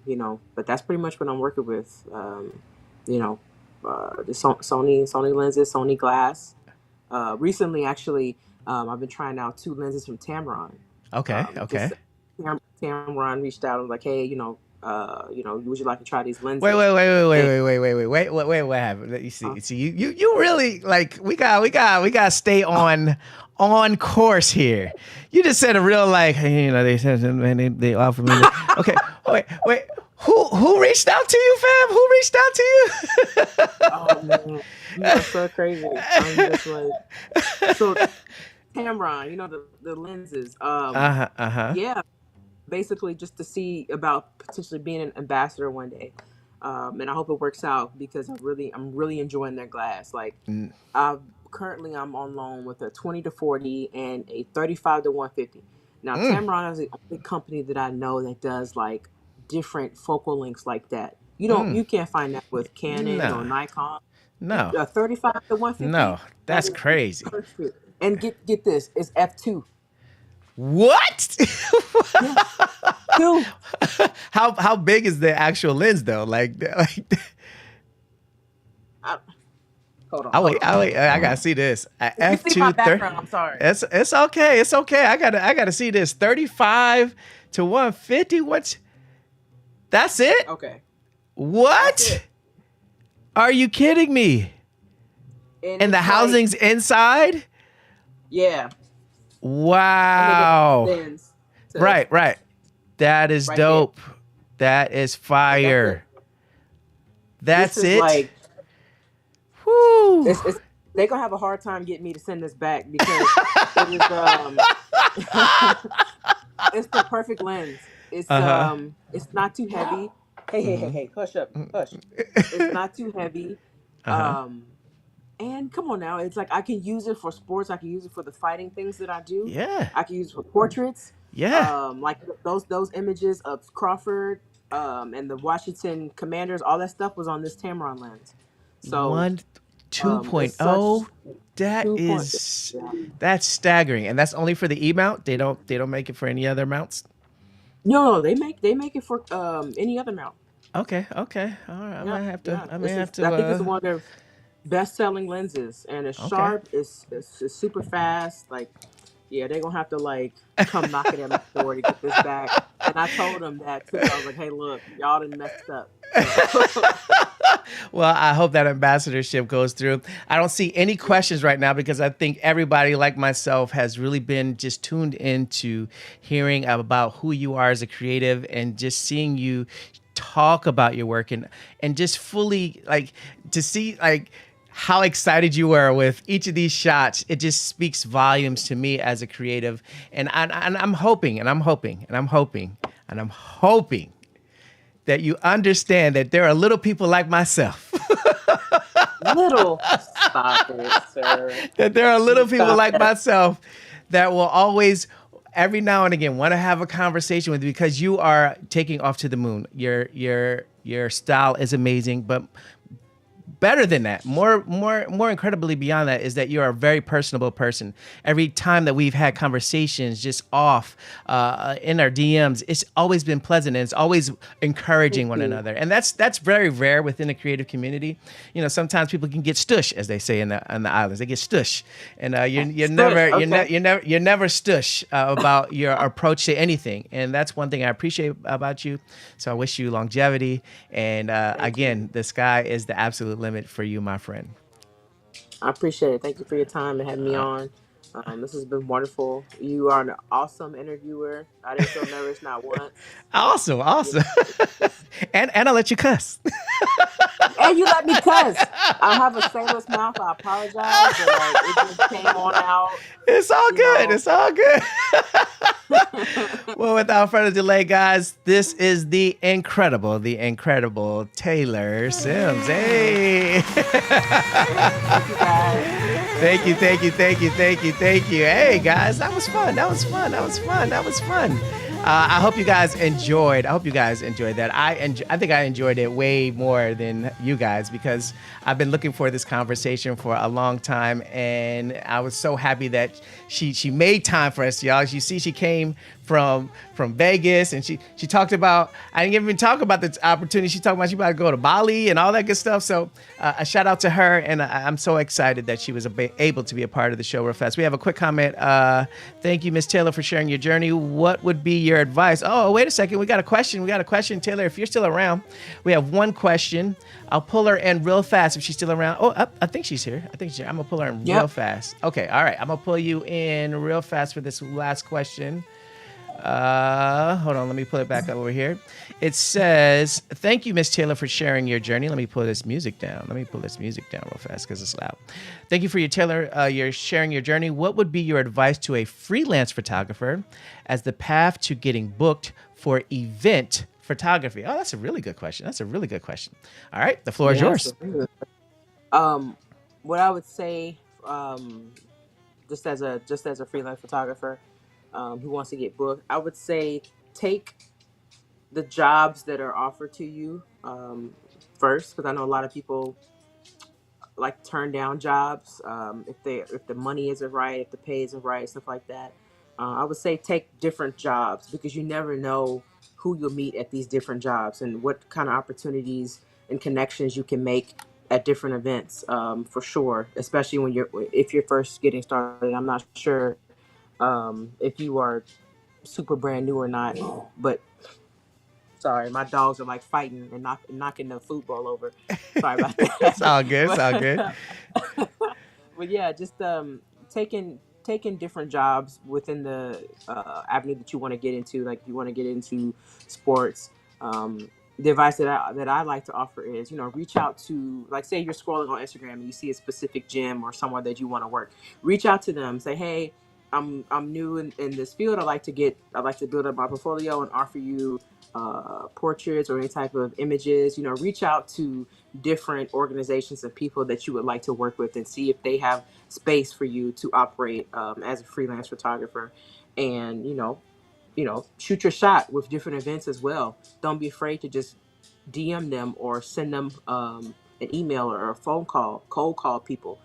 You know, but that's pretty much what I'm working with. You know, the Sony lenses, Sony glass. Recently, actually, I've been trying out 2 lenses from Tamron.
Okay.
Just
Okay.
Tamron reached out and was like, hey, you know, would you like to try these
Wait,
lenses?
wait, wait, wait, wait,
And,
wait, wait, wait, wait, wait, what happened? You
uh,
see, you really like we got to stay on course here. You just said a real like, hey, you know, they said and they offered me. Okay, wait, who reached out to you, fam? Who reached out to you?
oh man, you are so crazy. I'm just like, so Tamron, you know, the lenses.
Uh-huh.
Yeah, basically just to see about potentially being an ambassador one day. And I hope it works out because I'm really enjoying their glass. Like, currently I'm on loan with a 20-40 and a 35-150. Now Tamron is the only company that I know that does like different focal lengths like that. You can't find that with Canon or
No,
Nikon.
no,
A 35-150,
no.
that
That's
is
crazy.
perfect. And get this, it's f2.
What?
Yeah, two.
How big is the actual lens though? Like
I, hold on,
I
hold
wait,
on.
I gotta see this.
You
F
see my
two thirty.
background? I'm sorry.
It's okay. It's okay. I gotta see this. 35-150. What's that's it?
Okay, that's
What?
it.
Are you kidding me?
And
And the
it's like,
housing's inside?
yeah, under the
Wow.
lens to
Right. That is
right there.
dope. That is
And that's it.
fire.
This
That's
is
it.
like
Whoo.
it's they're gonna have a hard time getting me to send this back because it is it's the perfect lens.
Uh-huh.
It's not too heavy. Hey, hush up, hush. It's not too heavy.
Uh-huh.
Um, and come on now, it's like I can use it for sports. I can use it for the fighting things that I do.
Yeah.
I can use it for portraits.
Yeah.
Like those images of Crawford, and the Washington Commanders. All that stuff was on this Tamron lens. So
One
it's such
2.0. That
2.0.
is
Yeah.
that's staggering. And that's only for the E mount. They don't make it for any other mounts.
No, they make it for any other mount.
Okay. All right. I
Yeah,
might have to
yeah.
I may
This
have
is
to
I think it's one of their best selling lenses, and it's
okay.
sharp. It's super fast. Like, yeah, they're gonna have to like come knocking at my door to get this back. And I told them that too. I was like, hey, look, y'all done messed up. So
Well, I hope that ambassadorship goes through. I don't see any questions right now because I think everybody, like myself, has really been just tuned into hearing about who you are as a creative and just seeing you talk about your work and just fully like to see like how excited you were with each of these shots. It just speaks volumes to me as a creative. And I'm hoping that you understand that there are little people like myself
little, Stop it, sir.
That there are little people
Stop
like
that.
myself that will always, every now and again, want to have a conversation with you because you are taking off to the moon. Your style is amazing, but better than that, more incredibly beyond that, is that you're a very personable person. Every time that we've had conversations just off in our DMs, it's always been pleasant and it's always encouraging one another. And that's very rare within the creative community. You know, sometimes people can get stush, as they say in the islands. They get stush, and you're never stush about your approach to anything. And that's one thing I appreciate about you. So I wish you longevity. And again, the sky is the absolute limit for you, my friend.
I appreciate it. Thank you for your time and having me on. This has been wonderful. You are an awesome interviewer. I didn't feel nervous not once.
Awesome. and I let you cuss.
And you let me cuss. I have a sailor's mouth. I apologize, but like it just came on out.
It's all
You
good.
know.
It's all good. Well, without further delay, guys, this is the incredible Taylor Sims. Hey.
Thank you guys.
Thank you. Hey, guys, that was fun. I hope you guys enjoyed. That. I think I enjoyed it way more than you guys because I've been looking for this conversation for a long time, and I was so happy that she made time for us, y'all. You see, she came from Vegas, and she talked about. I didn't even talk about the opportunity. She talked about she about to go to Bali and all that good stuff. So a shout out to her, and I'm so excited that she was able to be a part of the show real fast. We have a quick comment. Thank you, Miss Taylor, for sharing your journey. What would be your advice? Oh, wait a second. We got a question, Taylor. If you're still around, we have one question. I'll pull her in real fast if she's still around. Oh, I think she's here. I'm gonna pull her in real fast. Okay, all right. I'm gonna pull you in real fast for this last question. Hold on, let me pull it back up over here. It says, thank you, Miss Taylor, for sharing your journey. Let me pull this music down. Real fast because it's loud. Thank you for your sharing your journey. What would be your advice to a freelance photographer as the path to getting booked for event photography? Oh, that's a really good question. All right, the floor is yours.
What I would say, just as a freelance photographer who wants to get booked, I would say take the jobs that are offered to you first, because I know a lot of people like turn down jobs if the money isn't right, if the pay isn't right, stuff like that. I would say take different jobs because you never know who you'll meet at these different jobs and what kind of opportunities and connections you can make at different events, for sure. Especially if you're first getting started. I'm not sure if you are super brand new or not, but sorry, my dogs are like fighting and knocking the food bowl over. Sorry about that.
It's all good.
But yeah, just taking different jobs within the avenue that you want to get into. Like if you want to get into sports, the advice that I like to offer is, reach out to, like, say you're scrolling on Instagram and you see a specific gym or somewhere that you want to work. Reach out to them. Say, hey, I'm new in this field. I like to build up my portfolio and offer you portraits or any type of images. Reach out to different organizations and people that you would like to work with and see if they have space for you to operate as a freelance photographer. And shoot your shot with different events as well. Don't be afraid to just DM them or send them an email or a phone call, cold call people.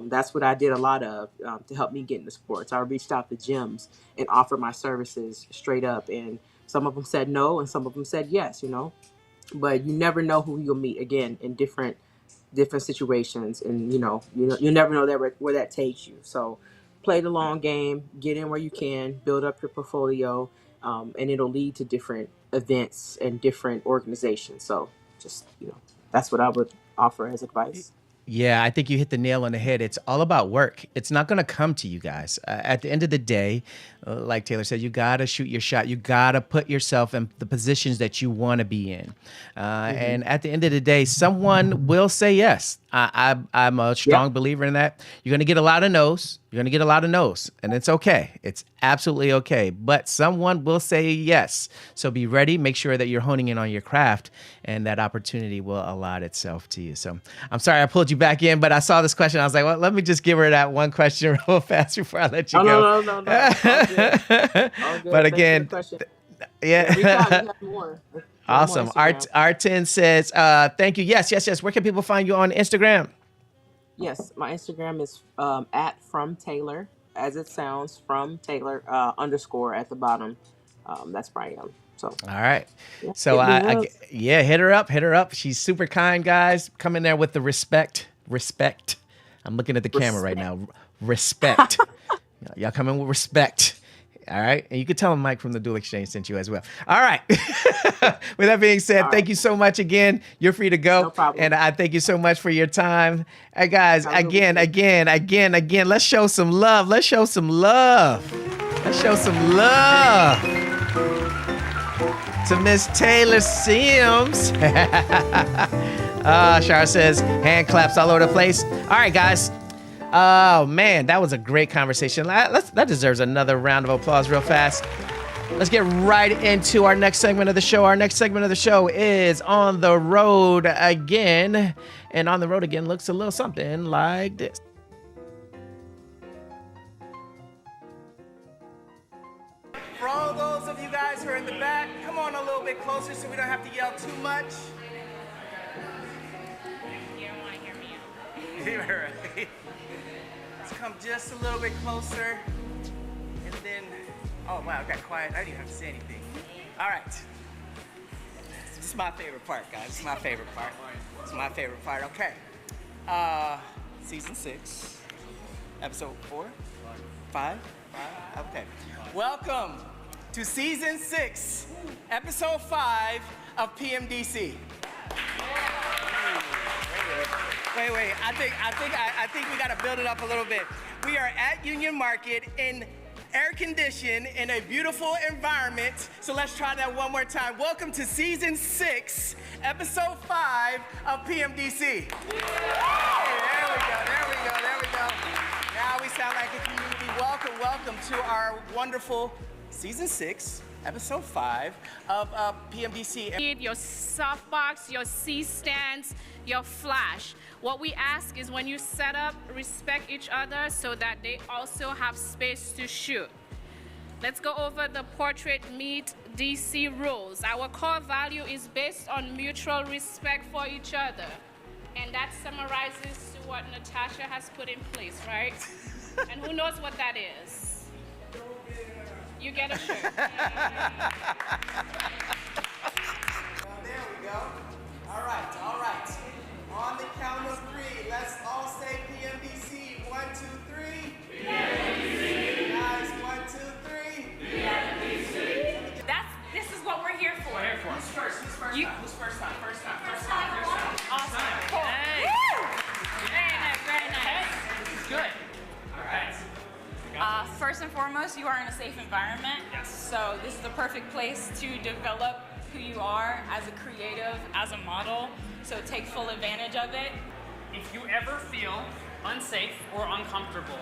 That's what I did a lot of to help me get into sports. I reached out to gyms and offered my services straight up, and some of them said no and some of them said yes, but you never know who you'll meet again in different situations, and you never know where that takes you. So play the long game, get in where you can, build up your portfolio, and it'll lead to different events and different organizations. So just that's what I would offer as advice.
Yeah, I think you hit the nail on the head. It's all about work. It's not going to come to you guys. At the end of the day, like Taylor said, you got to shoot your shot. You got to put yourself in the positions that you want to be in. And at the end of the day, someone will say yes. I'm a strong believer in that. You're going to get a lot of no's. You're going to get a lot of no's, and it's okay. It's absolutely okay. But someone will say yes. So be ready. Make sure that you're honing in on your craft, and that opportunity will allot itself to you. So I'm sorry I pulled you back in, but I saw this question. I was like, well, let me just give her that one question real fast before I let you go.
No. All good. All good.
But again, yeah.
We have more.
Awesome. R10 says, thank you. Yes. Where can people find you on Instagram?
Yes, my Instagram is at from Taylor, as it sounds, from Taylor _ at the bottom. That's where I am. So
all right.
Yeah,
So hit her up. She's super kind, guys. Come in there with the respect. I'm looking at the camera right now. Respect. Y'all come in with respect. All right. And you can tell him Mike from the Dual Exchange sent you as well. All right. With that being said, thank you so much again. You're free to go.
No problem.
And I thank you so much for your time. Hey, guys, again, let's show some love. Let's show some love to Miss Taylor Sims. Shar says, hand claps all over the place. All right, guys. Oh, man, that was a great conversation. That deserves another round of applause real fast. Let's get right into our next segment of the show. Our next segment of the show is On the Road Again. And On the Road Again looks a little something like this. For all those of you guys who are in the back, come on a little bit closer so we don't have to yell too much.
You don't want to hear me out.
Right. Let's come just a little bit closer. And then, oh wow, it got quiet. I didn't even have to say anything. All right. This is my favorite part, guys. This is my favorite part. It's my favorite part. Okay. Season 6, episode 4, 5. Okay. Welcome to season 6, episode 5 of PMDC. Wait. I think we gotta build it up a little bit. We are at Union Market in air conditioned in a beautiful environment. So let's try that one more time. Welcome to season 6, episode 5 of PMDC. Hey, there we go. Now we sound like a community. Welcome to our wonderful season 6, episode 5 of PMDC.
Your softbox, your C-stands, your flash. What we ask is when you set up, respect each other so that they also have space to shoot. Let's go over the Portrait Meet DC rules. Our core value is based on mutual respect for each other. And that summarizes to what Natasha has put in place, right? And who knows what that is? You get a shirt.
There we go. All right. On the count of 3, let's all say PMDC. 1, 2, 3. PMDC. Guys, 1, 2, 3. PMDC.
This is what we're here for.
Who's first? Who's first time? First time.
Awesome. Cool.
Hey.
Very nice.
Good. All right.
First and foremost, you are in a safe environment.
Yes.
So this is the perfect place to develop who you are as a creative, as a model. So take full advantage of it.
If you ever feel unsafe or uncomfortable,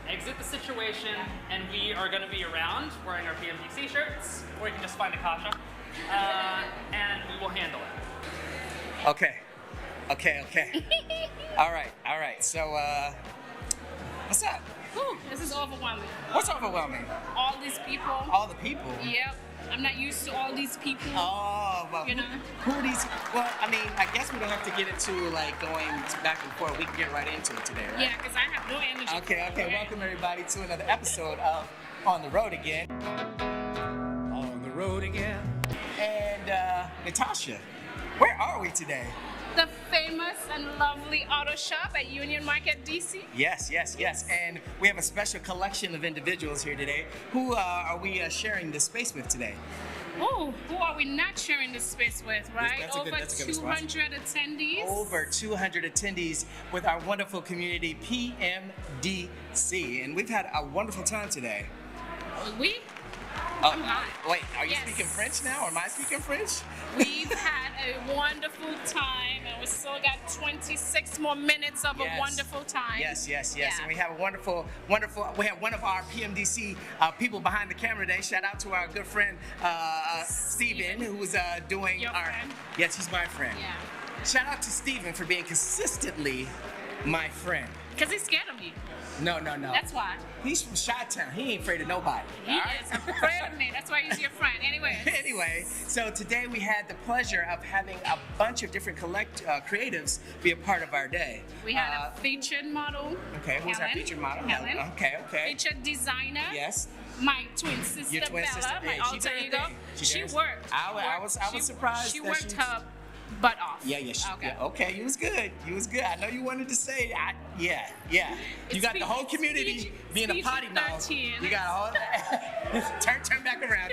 exit the situation, and we are going to be around wearing our PMDC shirts, or you can just find Akasha, and we will handle it.
Okay. All right. So, what's up?
Whew, this is overwhelming.
What's overwhelming?
All these people.
All the people?
Yep. I'm not used to all these people.
Oh, well,
You know?
who are these? Well, I mean, I guess we don't have to get into like going back and forth. We can get right into it today, right?
Yeah, because I have no energy.
Okay. Welcome everybody to another episode of On the Road Again. On the Road Again. And Natasha, where are we today?
The famous and lovely auto shop at Union Market, DC.
Yes. And we have a special collection of individuals here today. Who are we sharing this space with today?
Oh, who are we not sharing this space with, right?
That's a good response.
200 attendees.
Over 200 attendees with our wonderful community, PMDC. And we've had a wonderful time today.
We? I'm hot.
Wait, are you
Yes.
speaking French now, or am I speaking French?
We've had a wonderful time, and we still got 26 more minutes of
Yes.
a wonderful time.
Yes.
Yeah.
And we have a wonderful, we have one of our PMDC people behind the camera today. Shout out to our good friend Steven, who was doing
Your
our.
friend?
Yes, he's my friend.
Yeah.
Shout out to Steven for being consistently my friend.
Because he's scared of me.
No.
That's why.
He's from Chi-Town. He ain't afraid of nobody.
He is afraid of me. That's why he's your friend.
Anyway, so today we had the pleasure of having a bunch of different creatives be a part of our day.
We had a featured model.
Okay, who's our
Helen.
featured model?
Helen.
Okay.
Featured designer.
Yes.
My twin sister
Your twin
Bella,
sister.
my
Yeah, she
alter
did her
ego.
thing.
She
did her-
worked.
I was surprised.
She
that
worked
she-
her butt off.
Yeah. Okay, you was good. I know you wanted to say. Yeah. You
It's
got the whole community
speech-
being a
speech
potty mouth.
13.
You got a whole. turn back around.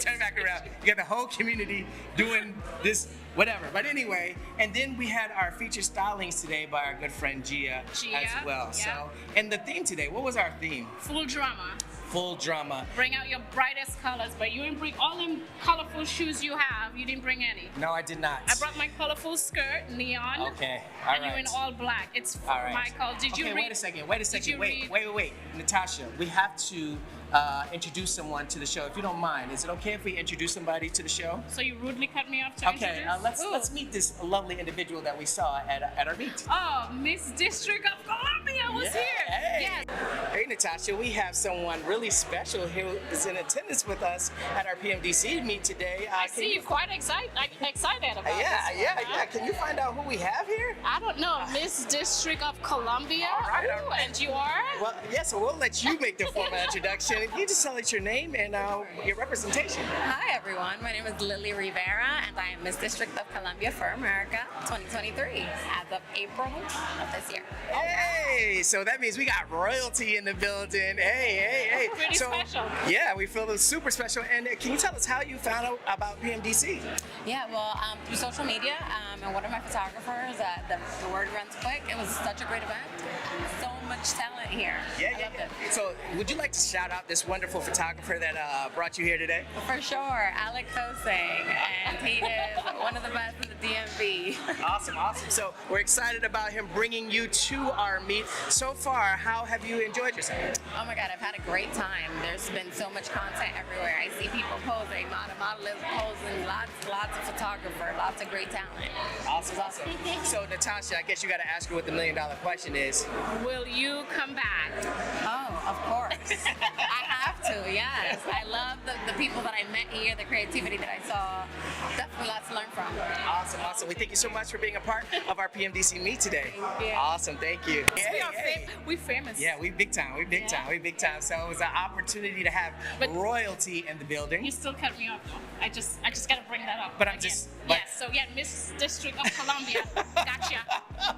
You got the whole community doing this. Whatever. But anyway, and then we had our featured stylings today by our good friend Gia as well.
yeah.
So, and the theme today, what was our theme?
Full drama.
Full drama.
Bring out your brightest colors, but you didn't bring all them colorful shoes you have. You didn't bring any.
No, I did not.
I brought my colorful skirt, neon.
Okay, all
and
right.
you're in all black. It's
All right.
my color. Did you
okay,
read?
wait a second.
you
Wait. Natasha, we have to introduce someone to the show. If you don't mind, is it okay if we introduce somebody to the show?
So you rudely cut me off to
Okay,
introduce? Ooh.
let's meet this lovely individual that we saw at our meet.
Oh, Miss District of Columbia was
Yeah,
here.
hey.
Yes.
Hey, Natasha, we have someone really special who is in attendance with us at our PMDC meet today.
I see you quite excited about this.
Yeah. Can you find out who we have here?
I don't know, Miss District of Columbia.
All right.
Ooh, and you are?
Well, yeah, so we'll let you make the formal introduction. Can you just tell us your name and your representation?
Hi everyone, my name is Lily Rivera and I am Miss District of Columbia for America 2023 as of April of this year.
Hey, so that means we got royalty in the building. Hey.
Pretty special.
Yeah, we feel it's super special. And can you tell us how you found out about PMDC?
Yeah, well, through social media and one of my photographers, the word runs quick. It was such a great event. So much talent here. I loved it.
So would you like to shout out this wonderful photographer that brought you here today?
For sure, Alec Kosing, and he is one of the best in the DMV.
Awesome. So we're excited about him bringing you to our meet. So far, how have you enjoyed yourself?
Oh my God, I've had a great time. There's been so much content everywhere. I see people posing, models posing, lots of photographer, lots of great talent.
Awesome. So Natasha, I guess you got to ask her what the $1 million question is.
Will you come back?
Oh, of course. I have to, yes. I love the people that I met here, the creativity that I saw. Definitely lots to learn from.
Awesome. We thank you so much for being a part of our PMDC meet today.
you.
Awesome, thank you.
We famous.
Yeah, we big time. So it was an opportunity to have
But-
royalty in the building.
You still cut me off though. I just gotta bring that up.
But I'm
again.
just-
Yes, so yeah, Miss District of Columbia. Gotcha.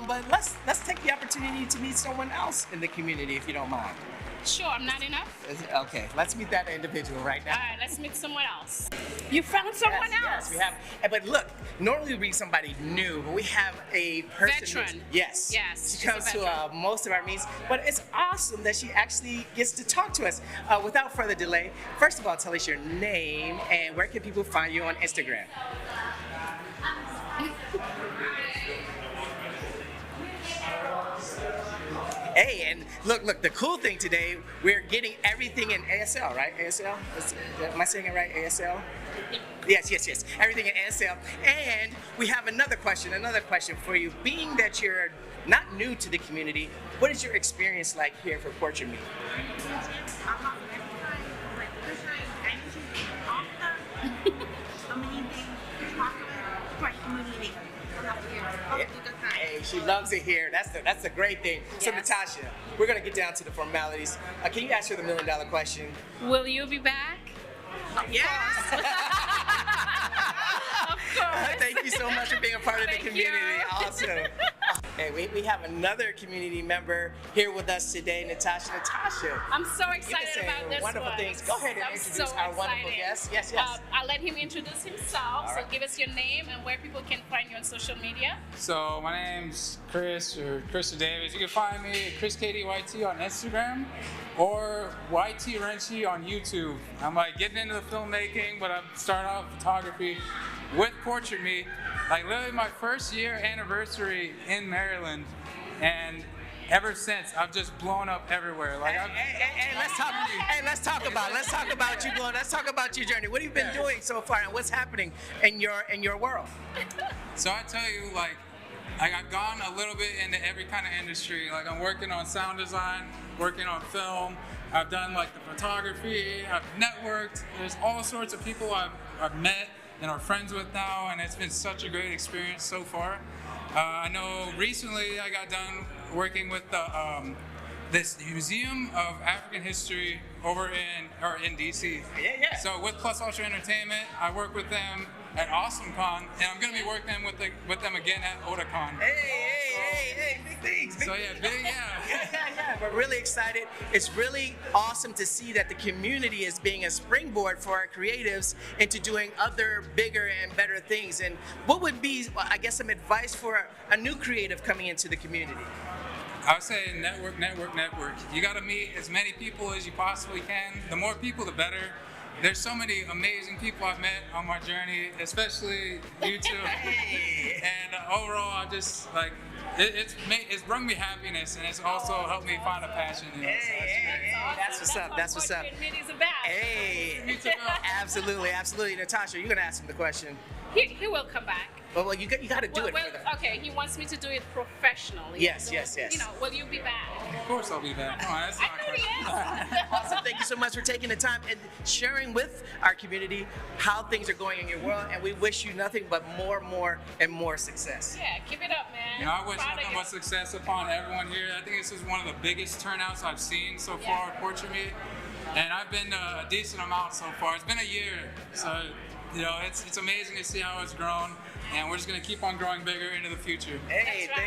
But let's take the opportunity to meet someone else in the community, if you don't mind.
Sure, I'm not enough.
Okay, let's meet that individual right now.
All right, let's meet someone else. You found someone else.
Yes, we have. But look, normally we bring somebody new, but we have a person.
Veteran.
Yes.
Yes,
She
she's a
comes to
veteran.
most of our meets, but it's awesome that she actually gets to talk to us. Without further delay, first of all, tell us your name and where can people find you on Instagram. Hey, and look, the cool thing today, we're getting everything in ASL, right? ASL? Am I saying it right? ASL? Yes. Everything in ASL. And we have another question for you. Being that you're not new to the community, what is your experience like here for Portrait Meet? Hey, she loves it here. That's the great thing. So
Yes.
Natasha, we're gonna get down to the formalities. Can you ask her the $1 million question?
Will you be back?
Yes.
Of course.
Thank you so much for being a part of the
Thank
community.
you.
Awesome. Hey, we have another community member here with us today, Natasha. Natasha,
I'm so
you can
excited
say
about this
wonderful
one.
things. Go ahead and
I'm
introduce
so
our wonderful
excited.
guest. Yes, yes.
I'll let him introduce himself. So
right.
give us your name and where people can find you on social media.
So my name's Chris or Krista Davis. You can find me at ChrisKDYT on Instagram or YT Renchi on YouTube. I'm like getting into the filmmaking, but I'm starting out with photography with Portrait Me. Like literally my first year anniversary in Maryland, and ever since I've just blown up everywhere. Like
Let's talk about you, Blue. Let's talk about your journey. What have you been doing so far, and what's happening in your world?
So I tell you, like I've gone a little bit into every kind of industry. Like I'm working on sound design, working on film. I've done like the photography. I've networked. There's all sorts of people I've met and are friends with now, and it's been such a great experience so far. I know recently I got done working with the this Museum of African History over in DC.
Yeah.
So with Plus Ultra Entertainment, I work with them at AwesomeCon, and I'm going to be working with them again at Otakon.
Hey, big things.
So yeah,
Yeah, we're really excited. It's really awesome to see that the community is being a springboard for our creatives into doing other bigger and better things. And what would be, I guess, some advice for a new creative coming into the community?
I would say network. You got to meet as many people as you possibly can. The more people, the better. There's so many amazing people I've met on my journey, especially you two. And overall, I just like it's brought me happiness, and it's also helped me find a passion. You know,
That's what's up. That's what's up. Hey, absolutely. Natasha, you're gonna ask him the question.
He will come back.
Well, you got to do it for them.
Okay, he wants me to do it professionally.
Yes.
You know, will you be back?
Of course I'll be back. Come on, that's not
I know he is.
Awesome. Thank you so much for taking the time and sharing with our community how things are going in your world. And we wish you nothing but more success.
Yeah, keep it up, man.
You know, I wish
Proud of
nothing
you.
but success upon everyone here. I think this is one of the biggest turnouts I've seen so far at Portrait Me. And I've been a decent amount so far. It's been a year, so you know it's amazing to see how it's grown. And we're just gonna keep on growing bigger into the future.
Hey,
That's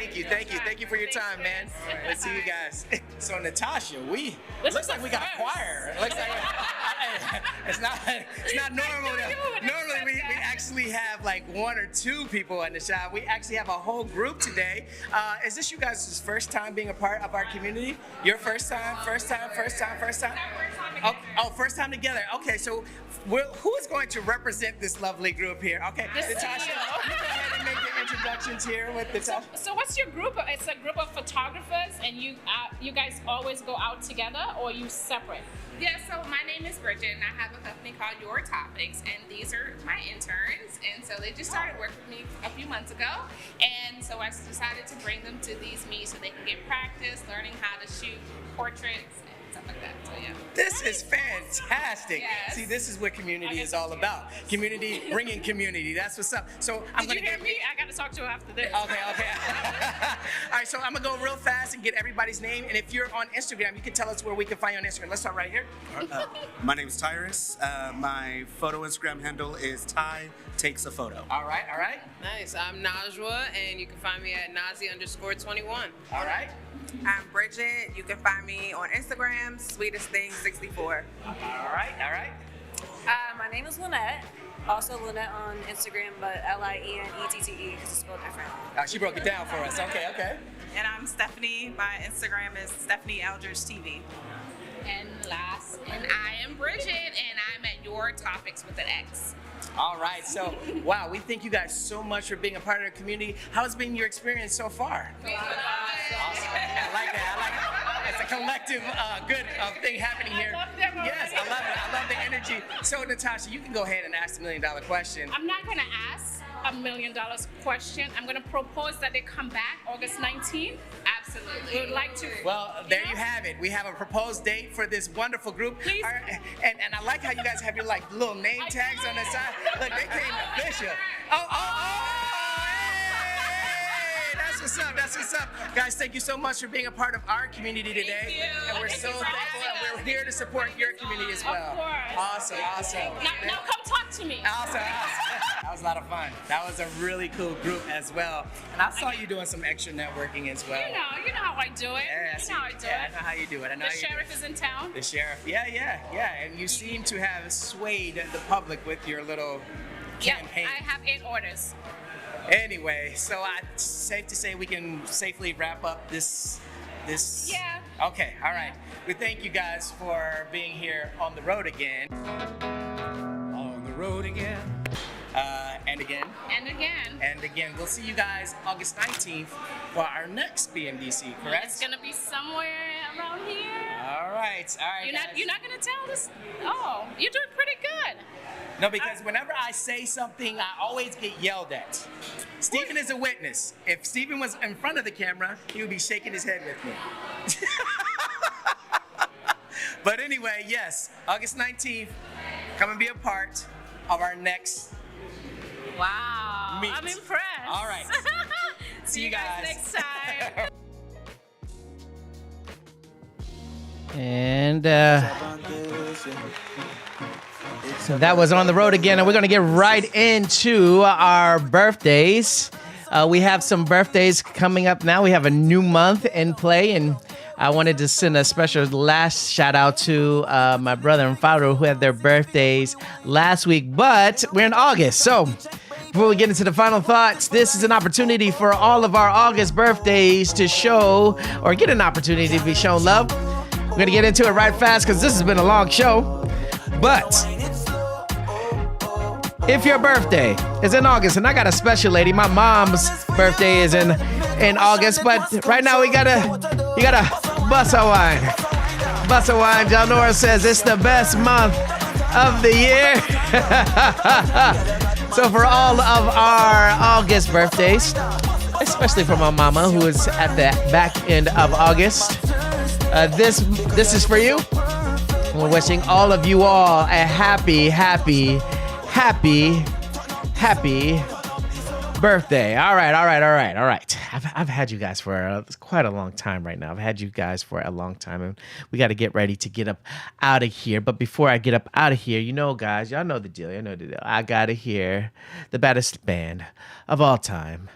right.
thank you for your time, man. Let's see you guys. So Natasha,
This
looks
is
like
the
we got a
first.
choir. It looks like it's not normal. Normally we actually have like one or two people in the shop. We actually have a whole group today. Is this you guys' first time being a part of our community? Your first time? First time? Oh, first time together. Okay, so who is going to represent this lovely group here? Okay, Natasha, you go ahead and make your introductions here with Natasha.
So what's your group? It's a group of photographers, and you guys always go out together, or you separate?
Yeah, so my name is Bridget, and I have a company called Your Topics, and these are my interns. And so they just started working with me a few months ago, and so I decided to bring them to these meets so they can get practice, learning how to shoot portraits and stuff like that. So yeah.
This is fantastic.
Yes.
See, this is what community is all about. Community, bringing community. That's what's up. So I'm
Did
gonna
you hear me? I got to talk to her after this.
Okay. All right, so I'm gonna go real fast and get everybody's name. And if you're on Instagram, you can tell us where we can find you on Instagram. Let's start right here.
My name is Tyrus. My photo Instagram handle is Ty Takes a Photo.
All right.
Nice. I'm Najwa, and you can find me at Nazi_21.
All right.
I'm Bridget. You can find me on Instagram, SweetestThing64.
All right.
My name is Lynette. Also Lynette on Instagram, but Liennette because it's spelled different.
She broke it down for us. Okay.
And I'm Stephanie. My Instagram is Stephanie Eldridge TV.
And I am Bridget, and I'm at Your Topics with an X.
All right. So, wow, we thank you guys so much for being a part of the community. How has been your experience so far?
Awesome.
I like that. It's a collective good thing happening here. Yes, I love it. I love the energy. So, Natasha, you can go ahead and ask the $1 million question.
I'm not going to ask a $1 million question. I'm going to propose that they come back August 19th.
Absolutely.
We would like to.
Well, there you have it. We have a proposed date for this wonderful group.
Please.
All right, and I like how you guys have your like little name tags on the side. Look, they came official. Hey, that's what's up. Guys, thank you so much for being a part of our community today.
Thank you.
And we're so thankful, and we're here to support your community as well.
Of course.
Awesome.
Now come talk to me.
Awesome.
was a lot of fun. That was a really cool group as well. And I saw you doing some extra networking as well.
You know how I do it.
Yeah,
You know how I do it.
I know how you do it. I know
The
how you
sheriff
do it.
is in town.
The sheriff. Yeah. And you seem to have swayed the public with your little campaign.
I have 8 orders.
Anyway, so it's safe to say we can safely wrap up this.
Yeah.
Okay, all right. We thank you guys for being here on the road again. On the road again. And again.
And again.
And again. We'll see you guys August 19th for our next BMDC, correct?
It's gonna be somewhere around here.
All right.
You're not gonna tell us. Oh, you're doing pretty good.
No, because whenever I say something, I always get yelled at. Stephen is a witness. If Stephen was in front of the camera, he would be shaking his head with me. But anyway, yes, August 19th, come and be a part of our next meet.
I'm impressed.
All right.
See you guys next time.
And so that was on the road again, and we're going to get right into our birthdays. We have some birthdays coming up now. We have a new month in play, and I wanted to send a special last shout out to my brother and father who had their birthdays last week, but we're in August. So before we get into the final thoughts, this is an opportunity for all of our August birthdays to show or get an opportunity to be shown love. We're going to get into it right fast because this has been a long show. But if your birthday is in August, and I got a special lady, my mom's birthday is in August, but right now you gotta bust a wine. Bust a wine. John Nora says it's the best month of the year. So for all of our August birthdays, especially for my mama who is at the back end of August, this is for you. We're wishing all of you all a happy birthday. All right. I've had you guys for quite a long time right now. I've had you guys for a long time, and we got to get ready to get up out of here. But before I get up out of here, guys, y'all know the deal. I got to hear the baddest band of all time,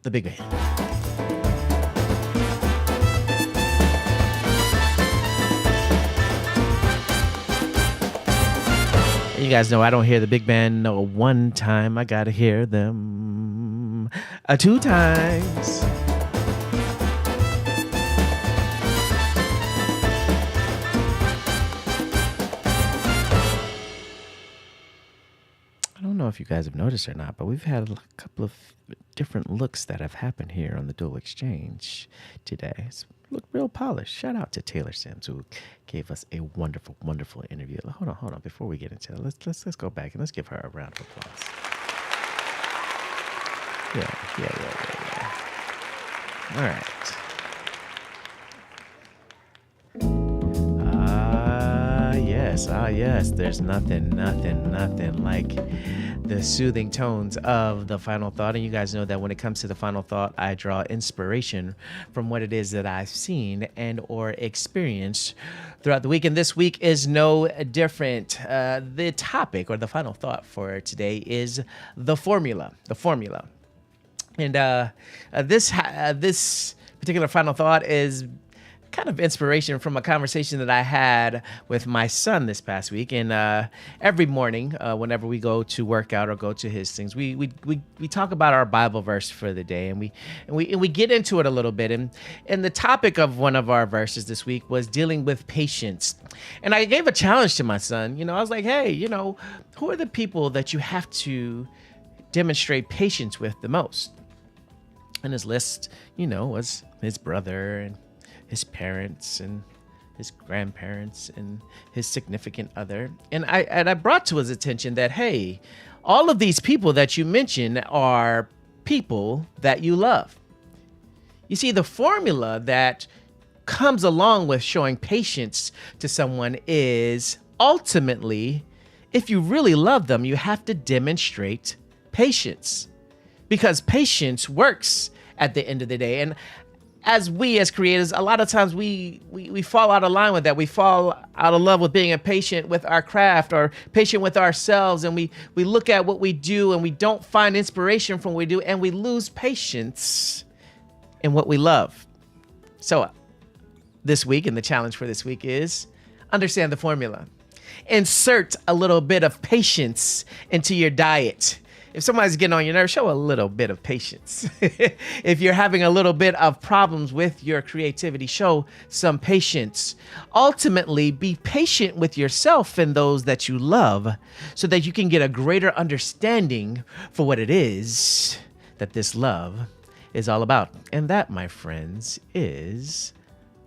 the Big Band. You guys know I don't hear the Big Band no one time. I gotta hear them 2 times. I don't know if you guys have noticed or not, but we've had a couple of different looks that have happened here on the Dual Exchange today. It's look real polished. Shout out to Taylor Sims, who gave us a wonderful interview. Hold on. Before we get into it, let's go back and let's give her a round of applause. Yeah. All right. Yes. There's nothing like the soothing tones of the final thought. And you guys know that when it comes to the final thought, I draw inspiration from what it is that I've seen and or experienced throughout the week. And this week is no different. The topic or the final thought for today is the formula. And this particular final thought is kind of inspiration from a conversation that I had with my son this past week. And every morning, whenever we go to work out or go to his things, we talk about our Bible verse for the day, and we get into it a little bit. And the topic of one of our verses this week was dealing with patience. And I gave a challenge to my son. I was like, hey, who are the people that you have to demonstrate patience with the most? And his list, was his brother and his parents and his grandparents and his significant other. And I brought to his attention that, hey, all of these people that you mentioned are people that you love. You see, the formula that comes along with showing patience to someone is ultimately, if you really love them, you have to demonstrate patience, because patience works at the end of the day. And as creators, a lot of times we fall out of line with that. We fall out of love with being impatient with our craft or patient with ourselves. And we look at what we do and we don't find inspiration from what we do, and we lose patience in what we love. So this week, and the challenge for this week is understand the formula. Insert a little bit of patience into your diet. If somebody's getting on your nerves, show a little bit of patience. If you're having a little bit of problems with your creativity, show some patience. Ultimately, be patient with yourself and those that you love so that you can get a greater understanding for what it is that this love is all about. And that, my friends, is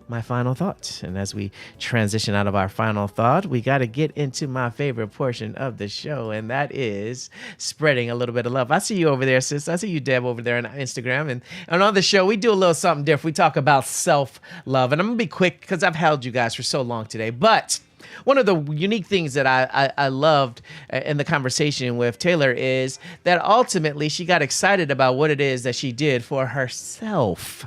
my final thought. And as we transition out of our final thought, we got to get into my favorite portion of the show, and that is spreading a little bit of love. I see you over there, sis. I see you, Deb, over there on Instagram. And on the show, we do a little something different. We talk about self-love. And I'm going to be quick because I've held you guys for so long today. But one of the unique things that I loved in the conversation with Taylor is that ultimately she got excited about what it is that she did for herself.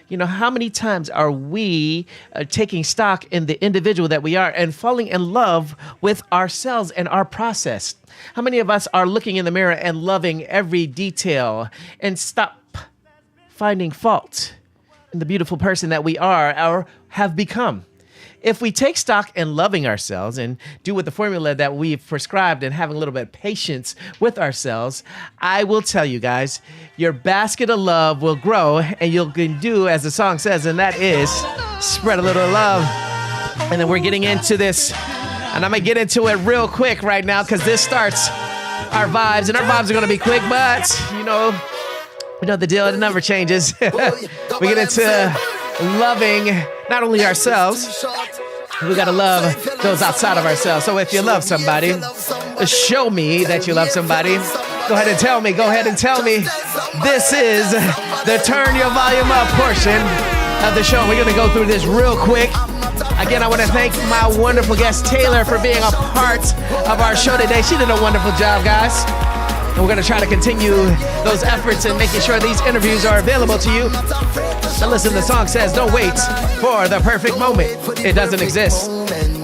You know, how many times are we taking stock in the individual that we are and falling in love with ourselves and our process? How many of us are looking in the mirror and loving every detail and stop finding fault in the beautiful person that we are or have become? If we take stock in loving ourselves and do with the formula that we've prescribed and having a little bit of patience with ourselves, I will tell you guys, your basket of love will grow and you can do as the song says, and that is spread a little love. And then we're getting into this, and I'm going to get into it real quick right now because this starts our vibes, and our vibes are going to be quick, but we know the deal, the number changes. We get into loving not only ourselves, we gotta love those outside of ourselves. So if you love somebody, show me that you love somebody. Go ahead and tell me. This is the Turn Your Volume Up portion of the show. We're gonna go through this real quick. Again, I want to thank my wonderful guest Taylor for being a part of our show today. She did a wonderful job, guys. And we're going to try to continue those efforts and making sure these interviews are available to you. Now listen, the song says, don't wait for the perfect moment. It doesn't exist.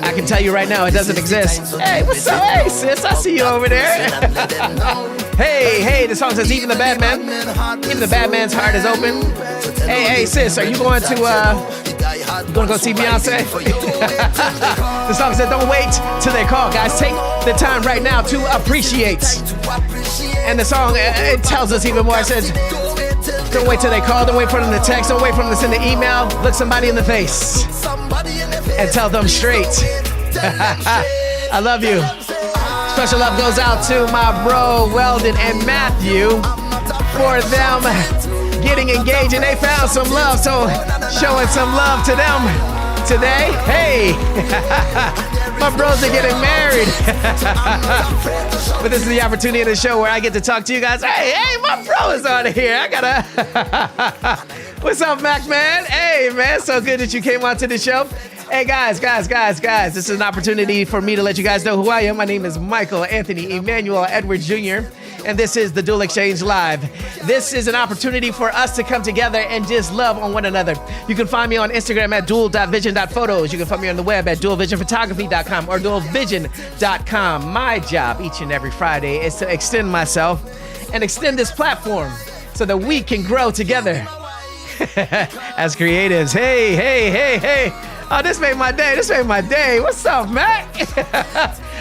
I can tell you right now, it doesn't exist. Hey, what's up? Hey, sis, I see you over there. Hey, the song says, even the bad man's heart is open. Hey, sis, are you going to go see Beyonce? The song said, don't wait till they call, guys. Take the time right now to appreciate. And the song, it tells us even more. It says, don't wait till they call. Don't wait for them to text. Don't wait for them to send an email. Look somebody in the face and tell them straight. I love you. Special love goes out to my bro, Weldon and Matthew, for them getting engaged, and they found some love. So showing some love to them today. Hey, my bros are getting married. But this is the opportunity of the show where I get to talk to you guys. Hey, my bro is on here. I gotta. What's up, Mac, man? Hey, man, so good that you came on to the show. Hey, guys, this is an opportunity for me to let you guys know who I am. My name is Michael Anthony Emmanuel Edwards Jr., and this is the Dual Exchange Live. This is an opportunity for us to come together and just love on one another. You can find me on Instagram at dual.vision.photos. You can find me on the web at dualvisionphotography.com or dualvision.com. My job each and every Friday is to extend myself and extend this platform so that we can grow together as creatives. Hey. Oh, this made my day. What's up, Mac?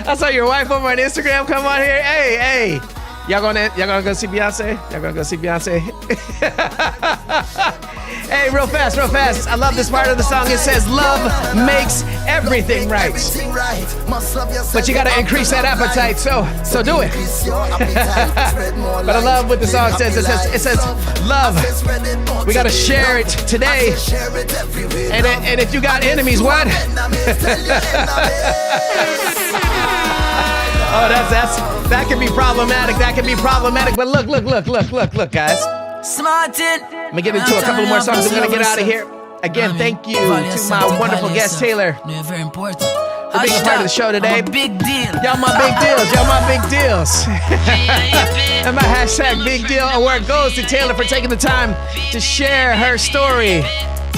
I saw your wife over on Instagram come on here. Hey. Y'all gonna go see Beyonce? Hey, real fast. I love this part of the song. It says, love makes everything right. But you gotta increase that appetite, so do it. But I love what the song says. It says, love. We gotta share it today. And if you got enemies, what? Oh, that can be problematic. But look, guys. I'm gonna get into a couple more songs. I'm gonna get out of here. Again, thank you to my wonderful guest, Taylor. for being a part of the show today. Y'all my big deals. Y'all my big deals. And my hashtag big deal award goes to Taylor for taking the time to share her story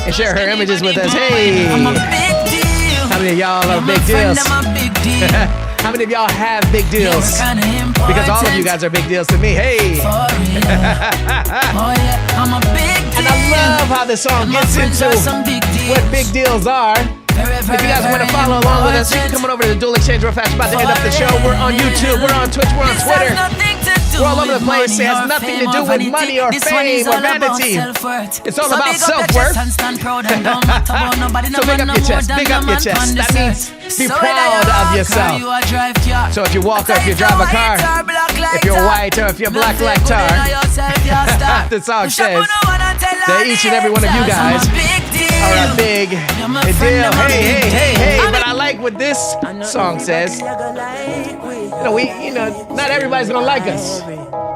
and share her images with us. Hey. How many of y'all are big deals? How many of y'all have big deals? Because all of you guys are big deals to me. Hey. And I love how the song gets into what big deals are. If you guys want to follow along with us, you can come on over to the Dual Exchange real fast. About to end up the show. We're on YouTube, we're on Twitch, we're on Twitter. We're all over the place. It has nothing to do with money or fame or vanity. It's all about self-worth. So big up your chest, big up your chest. That means be proud of yourself. So if you walk or if you drive a car, if you're white or if you're black like tar, the song says that each and every one of you guys are a big deal. Hey. But I like what this song says. Not everybody's gonna like us.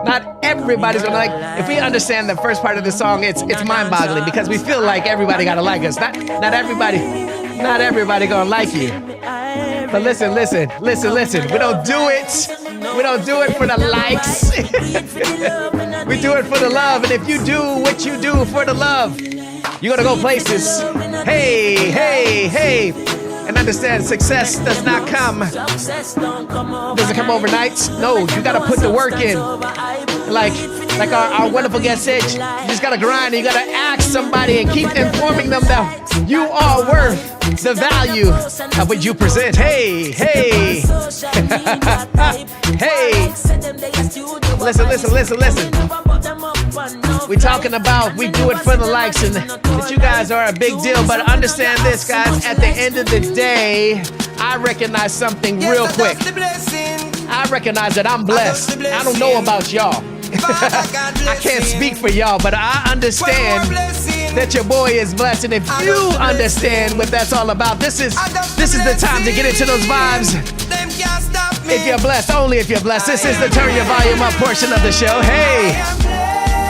Not everybody's gonna like. If we understand the first part of the song, it's mind-boggling because we feel like everybody gotta like us. Not everybody gonna like you. But listen. We don't do it. We don't do it for the likes. We do it for the love. And if you do what you do for the love, you're gonna go places. Hey. And understand success doesn't come overnight. No, you gotta put the work in. Like our wonderful guest said, you just gotta grind and you gotta ask somebody and keep informing them that you are worth the value of what you present. Hey. Listen. We're talking about we do it for the likes and that you guys are a big deal. But understand this, guys, at the end of the day, I recognize something real quick. I recognize that I'm blessed. I don't know about y'all. I can't speak for y'all, but I understand that your boy is blessed. And if you understand what that's all about, this is the time to get into those vibes. If you're blessed, only if you're blessed. This is the turn your volume up portion of the show. Hey.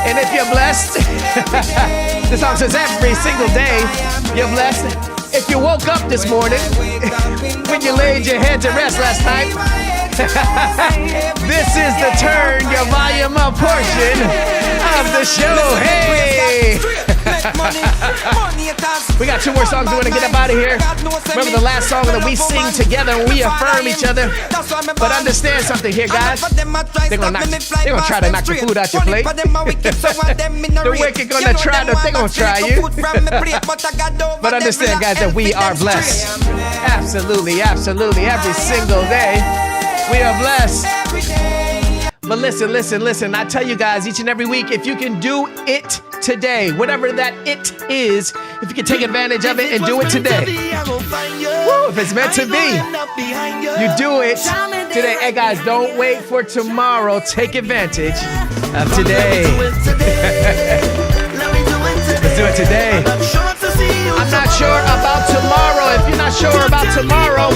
And if you're blessed, the song says every single day you're blessed. If you woke up this morning, when you laid your head to rest last night, this is the turn your volume up portion of the show. Hey! We got 2 more songs we want to get up out of here. Remember the last song that we sing together and we affirm each other. But understand something here, guys. They're gonna try to knock the food out your plate. The wicked gonna try to, they're gonna try you. But understand, guys, that we are blessed. Absolutely. Every single day, we are blessed. But listen. I tell you guys each and every week, if you can do it today, whatever that it is, if you can take advantage of it and do it today. Woo, if it's meant to be, you do it today. Hey guys, don't wait for tomorrow. Take advantage of today. Let's do it today. I'm not sure about tomorrow. If you're not sure about tomorrow,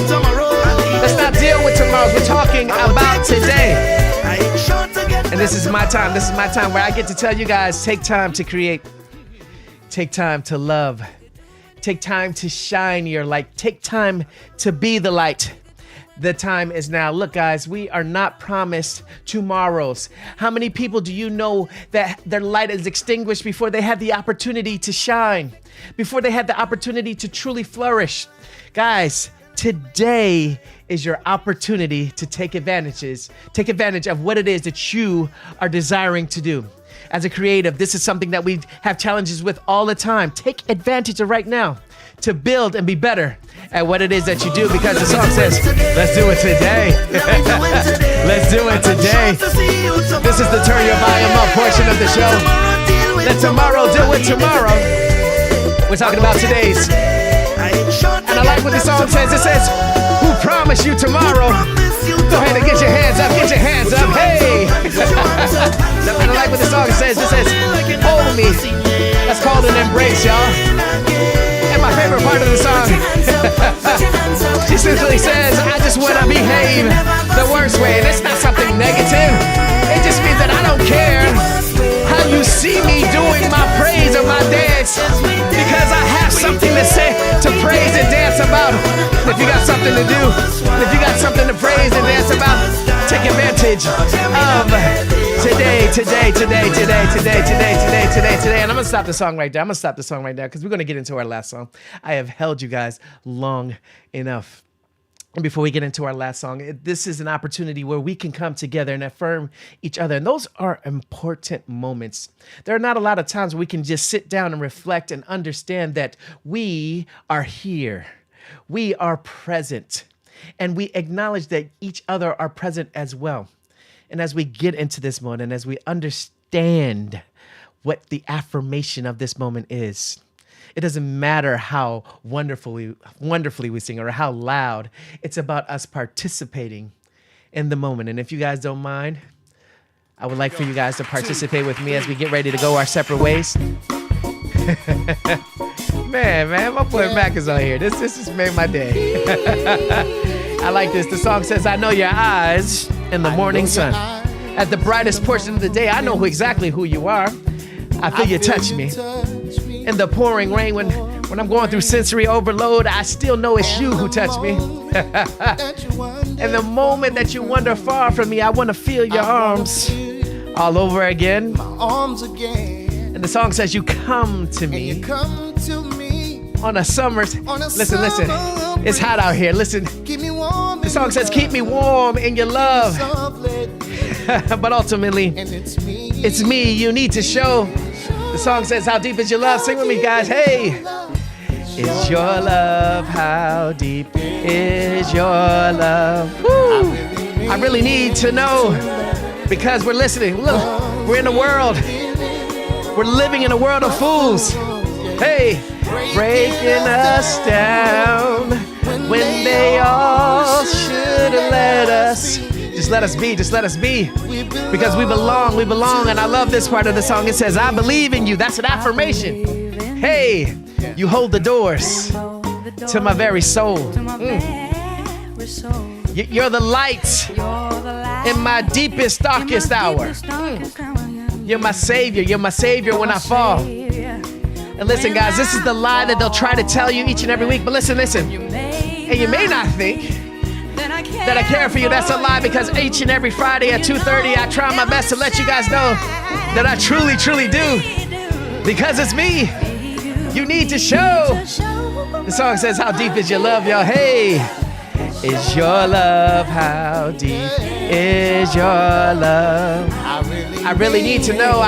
let's not deal with tomorrow. We're talking about today. And this is my time. This is my time where I get to tell you guys, take time to create. Take time to love. Take time to shine your light. Take time to be the light. The time is now. Look, guys, we are not promised tomorrows. How many people do you know that their light is extinguished before they had the opportunity to shine? Before they had the opportunity to truly flourish? Guys, today is your opportunity to take advantage of what it is that you are desiring to do. As a creative, this is something that we have challenges with all the time. Take advantage of right now to build and be better at what it is that you do, because the song says, let's do it today. Let's do it today. This is the turn your volume up portion of the show. Let tomorrow do it tomorrow. We're talking about today's. And I like what the song says. It says, who promised you tomorrow? Go ahead and get your hands up, hey! And I like what the song says. It says, hold me. That's called an embrace, y'all. And my favorite part of the song, she simply says, I just want to behave the worst way. And it's not something negative. It just means that I don't care how you see me doing my praise or my dance, because I have something to say, to praise and dance about. If you got something something to do, and if you got something to praise and dance about, take advantage of today. And I'm gonna stop the song right there. Because we're gonna get into our last song. I have held you guys long enough. And before we get into our last song, this is an opportunity where we can come together and affirm each other. And those are important moments. There are not a lot of times where we can just sit down and reflect and understand that we are here. We are present. And we acknowledge that each other are present as well. And as we get into this moment, and as we understand what the affirmation of this moment is, it doesn't matter how wonderfully we sing or how loud. It's about us participating in the moment. And if you guys don't mind, I would like for you guys to participate with me as we get ready to go our separate ways. man, my boy Mac is on here. This just made my day. I like this. The song says, I know your eyes in the morning sun. At the brightest portion of the day, I know exactly who you are. I feel you touch me. In the pouring rain, when I'm going through sensory overload, I still know it's you who touch me. And the moment that you wander far from me, I want to feel your arms all over again. And the song says, you come to me on a summer's. Listen. It's hot out here. Listen. The song says, keep me warm in your love. But ultimately, it's me you need to show. The song says, how deep is your love? Sing with me, guys. Hey. Is your love, how deep is your love? Woo. I really need to know, because we're listening. Look, we're in a world. We're living in a world of fools. Hey, breaking us down when they all should have let us. Just let us be, because we belong, and I love this part of the song. It says, I believe in you. That's an affirmation. Hey, you hold the doors to my very soul. You're the light in my deepest, darkest hour. You're my savior when I fall. And listen, guys, this is the lie that they'll try to tell you each and every week, but listen. And you may not think that I care for you. That's a lie, because each and every Friday at 2:30, I try my best to let you guys know that I truly do. Because it's me you need to show. The song says, how deep is your love, y'all? Hey, is your love, how deep is your love? I really need to know,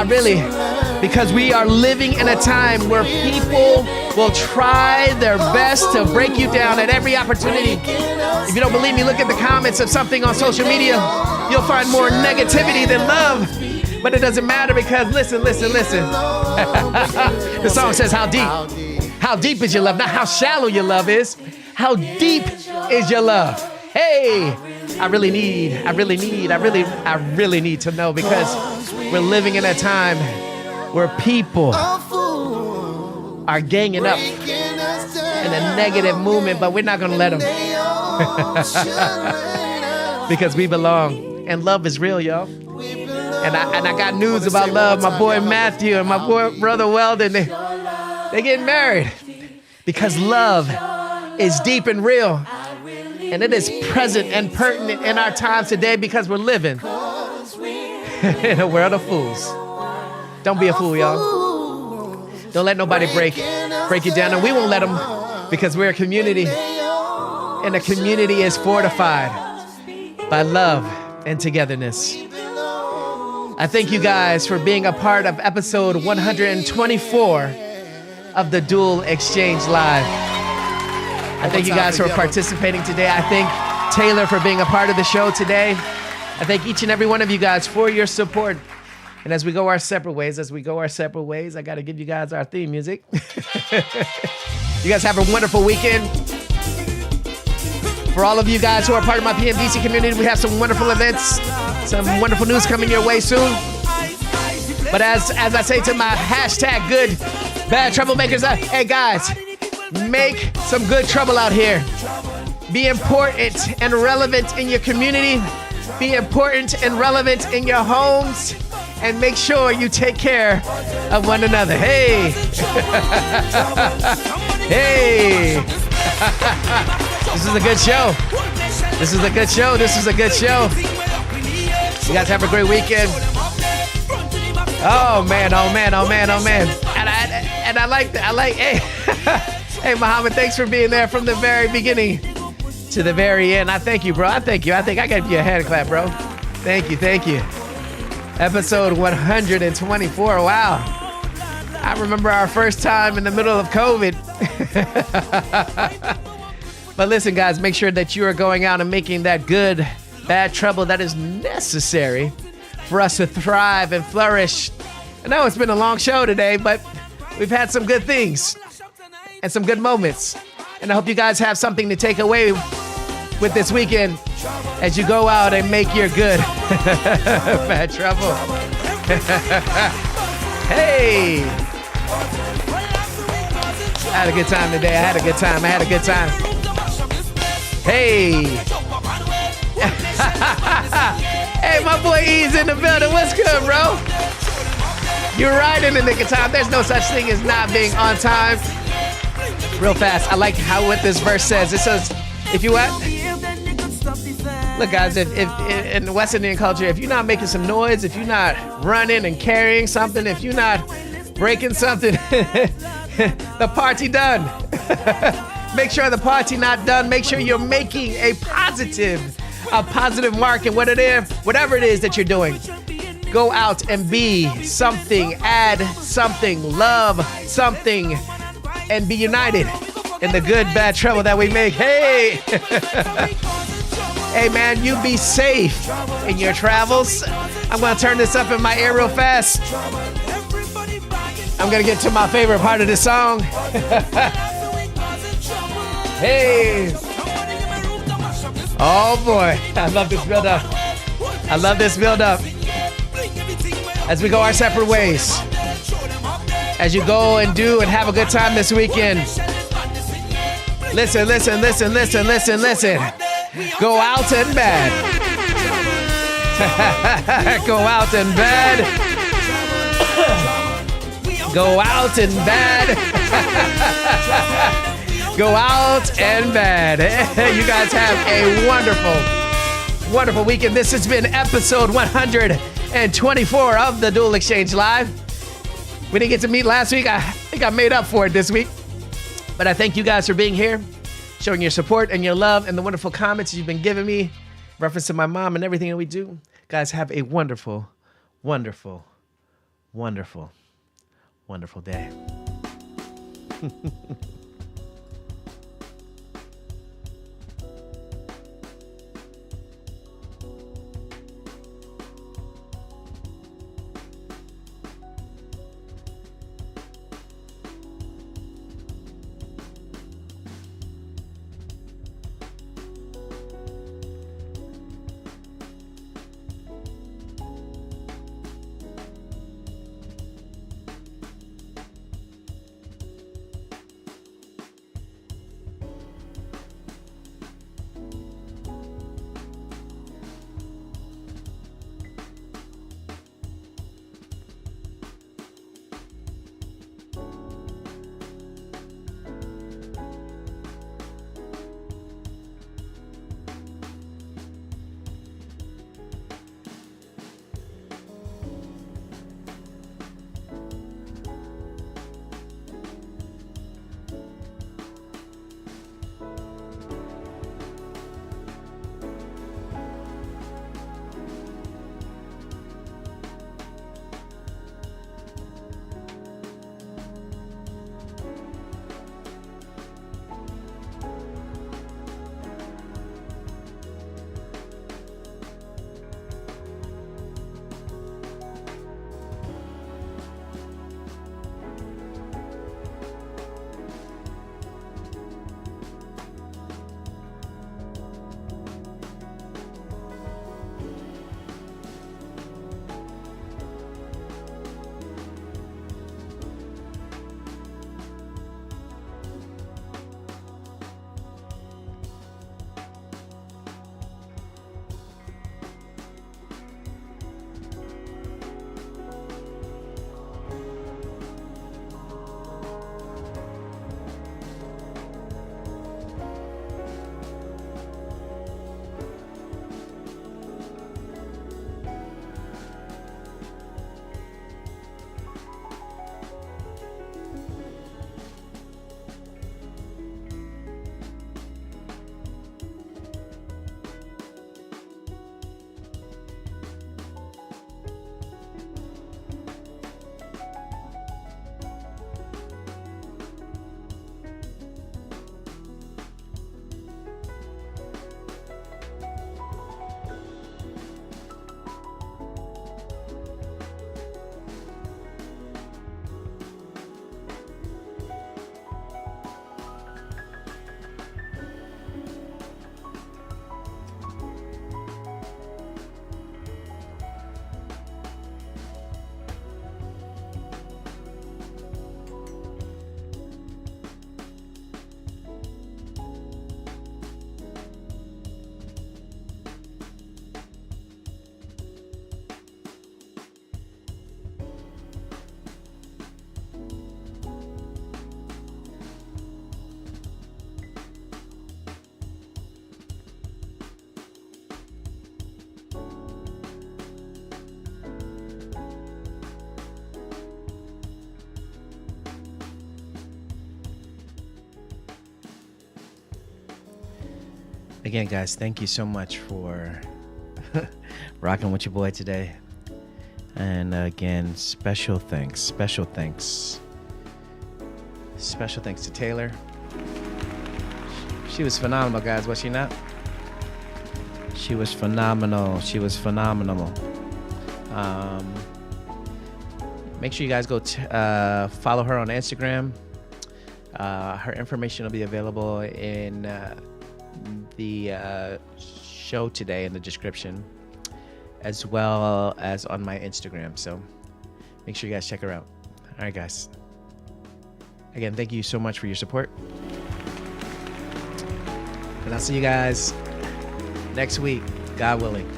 because we are living in a time where people will try their best to break you down at every opportunity. If you don't believe me, look at the comments of something on social media. You'll find more negativity than love. But it doesn't matter, because listen. The song says, how deep? How deep is your love? Not how shallow your love is. How deep is your love? Hey, I really need to know, because we're living in a time where people are ganging up in a negative movement, but we're not going to let them. Because we belong, and love is real, y'all. And I got news about love. My boy Matthew and my boy brother Weldon, they getting married, because love is deep and real. And it is present and pertinent in our times today, because we're living in a world of fools. Don't be a fool, y'all. Don't let nobody break you down. And we won't let them, because we're a community. And the community is fortified by love and togetherness. I thank you guys for being a part of episode 124 of the Dual Exchange Live. I thank you guys for participating today. I thank Taylor for being a part of the show today. I thank each and every one of you guys for your support. And as we go our separate ways, I got to give you guys our theme music. You guys have a wonderful weekend. For all of you guys who are part of my PMDC community, we have some wonderful events, some wonderful news coming your way soon. But as I say to my hashtag good, bad troublemakers, hey guys, make some good trouble out here. Be important and relevant in your community. Be important and relevant in your homes. And make sure you take care of one another. Hey. Hey. This is a good show. This is a good show. This is a good show. You guys have a great weekend. Oh man, oh man, oh man, oh man. And I like that. Hey, hey, Muhammad, thanks for being there from the very beginning to the very end. I thank you, bro. I thank you. I think I gave you a hand clap, bro. Thank you, thank you. Episode 124. Wow. I remember our first time in the middle of COVID. But listen, guys, make sure that you are going out and making that good, bad trouble that is necessary for us to thrive and flourish. I know it's been a long show today, but we've had some good things and some good moments. And I hope you guys have something to take away with this weekend as you go out and make your good bad trouble. Hey! I had a good time today. I had a good time. Hey! Hey, my boy E's in the building. What's good, bro? You're right in the nick of time. There's no such thing as not being on time. Real fast. I like what this verse says. It says, if you what? Look, guys, if in the West Indian culture, if you're not making some noise, if you're not running and carrying something, if you're not breaking something, the party done. Make sure the party not done. Make sure you're making a positive mark in whatever it is that you're doing. Go out and be something, add something, love something, and be united in the good, bad trouble that we make. Hey! Hey, man, you be safe in your travels. I'm going to turn this up in my ear real fast. I'm going to get to my favorite part of this song. Hey! Oh, boy. I love this build-up. I love this build-up. As we go our separate ways. As you go and do and have a good time this weekend. Listen. Go out and bad. Go out and bad. Go out and bad. Go out and bad. You guys have a wonderful weekend. This has been episode 124 of the Dual Exchange Live. We didn't get to meet last week. I think I made up for it this week. But I thank you guys for being here, showing your support and your love and the wonderful comments you've been giving me, reference to my mom and everything that we do. Guys, have a wonderful day. Again, guys, thank you so much for rocking with your boy today. And again, special thanks to Taylor. She was phenomenal, guys, was she not? She was phenomenal. Make sure you guys go follow her on Instagram. Her information will be available in the show today in the description, as well as on my Instagram. So make sure you guys check her out. All right, guys. Again, thank you so much for your support. And I'll see you guys next week, God willing.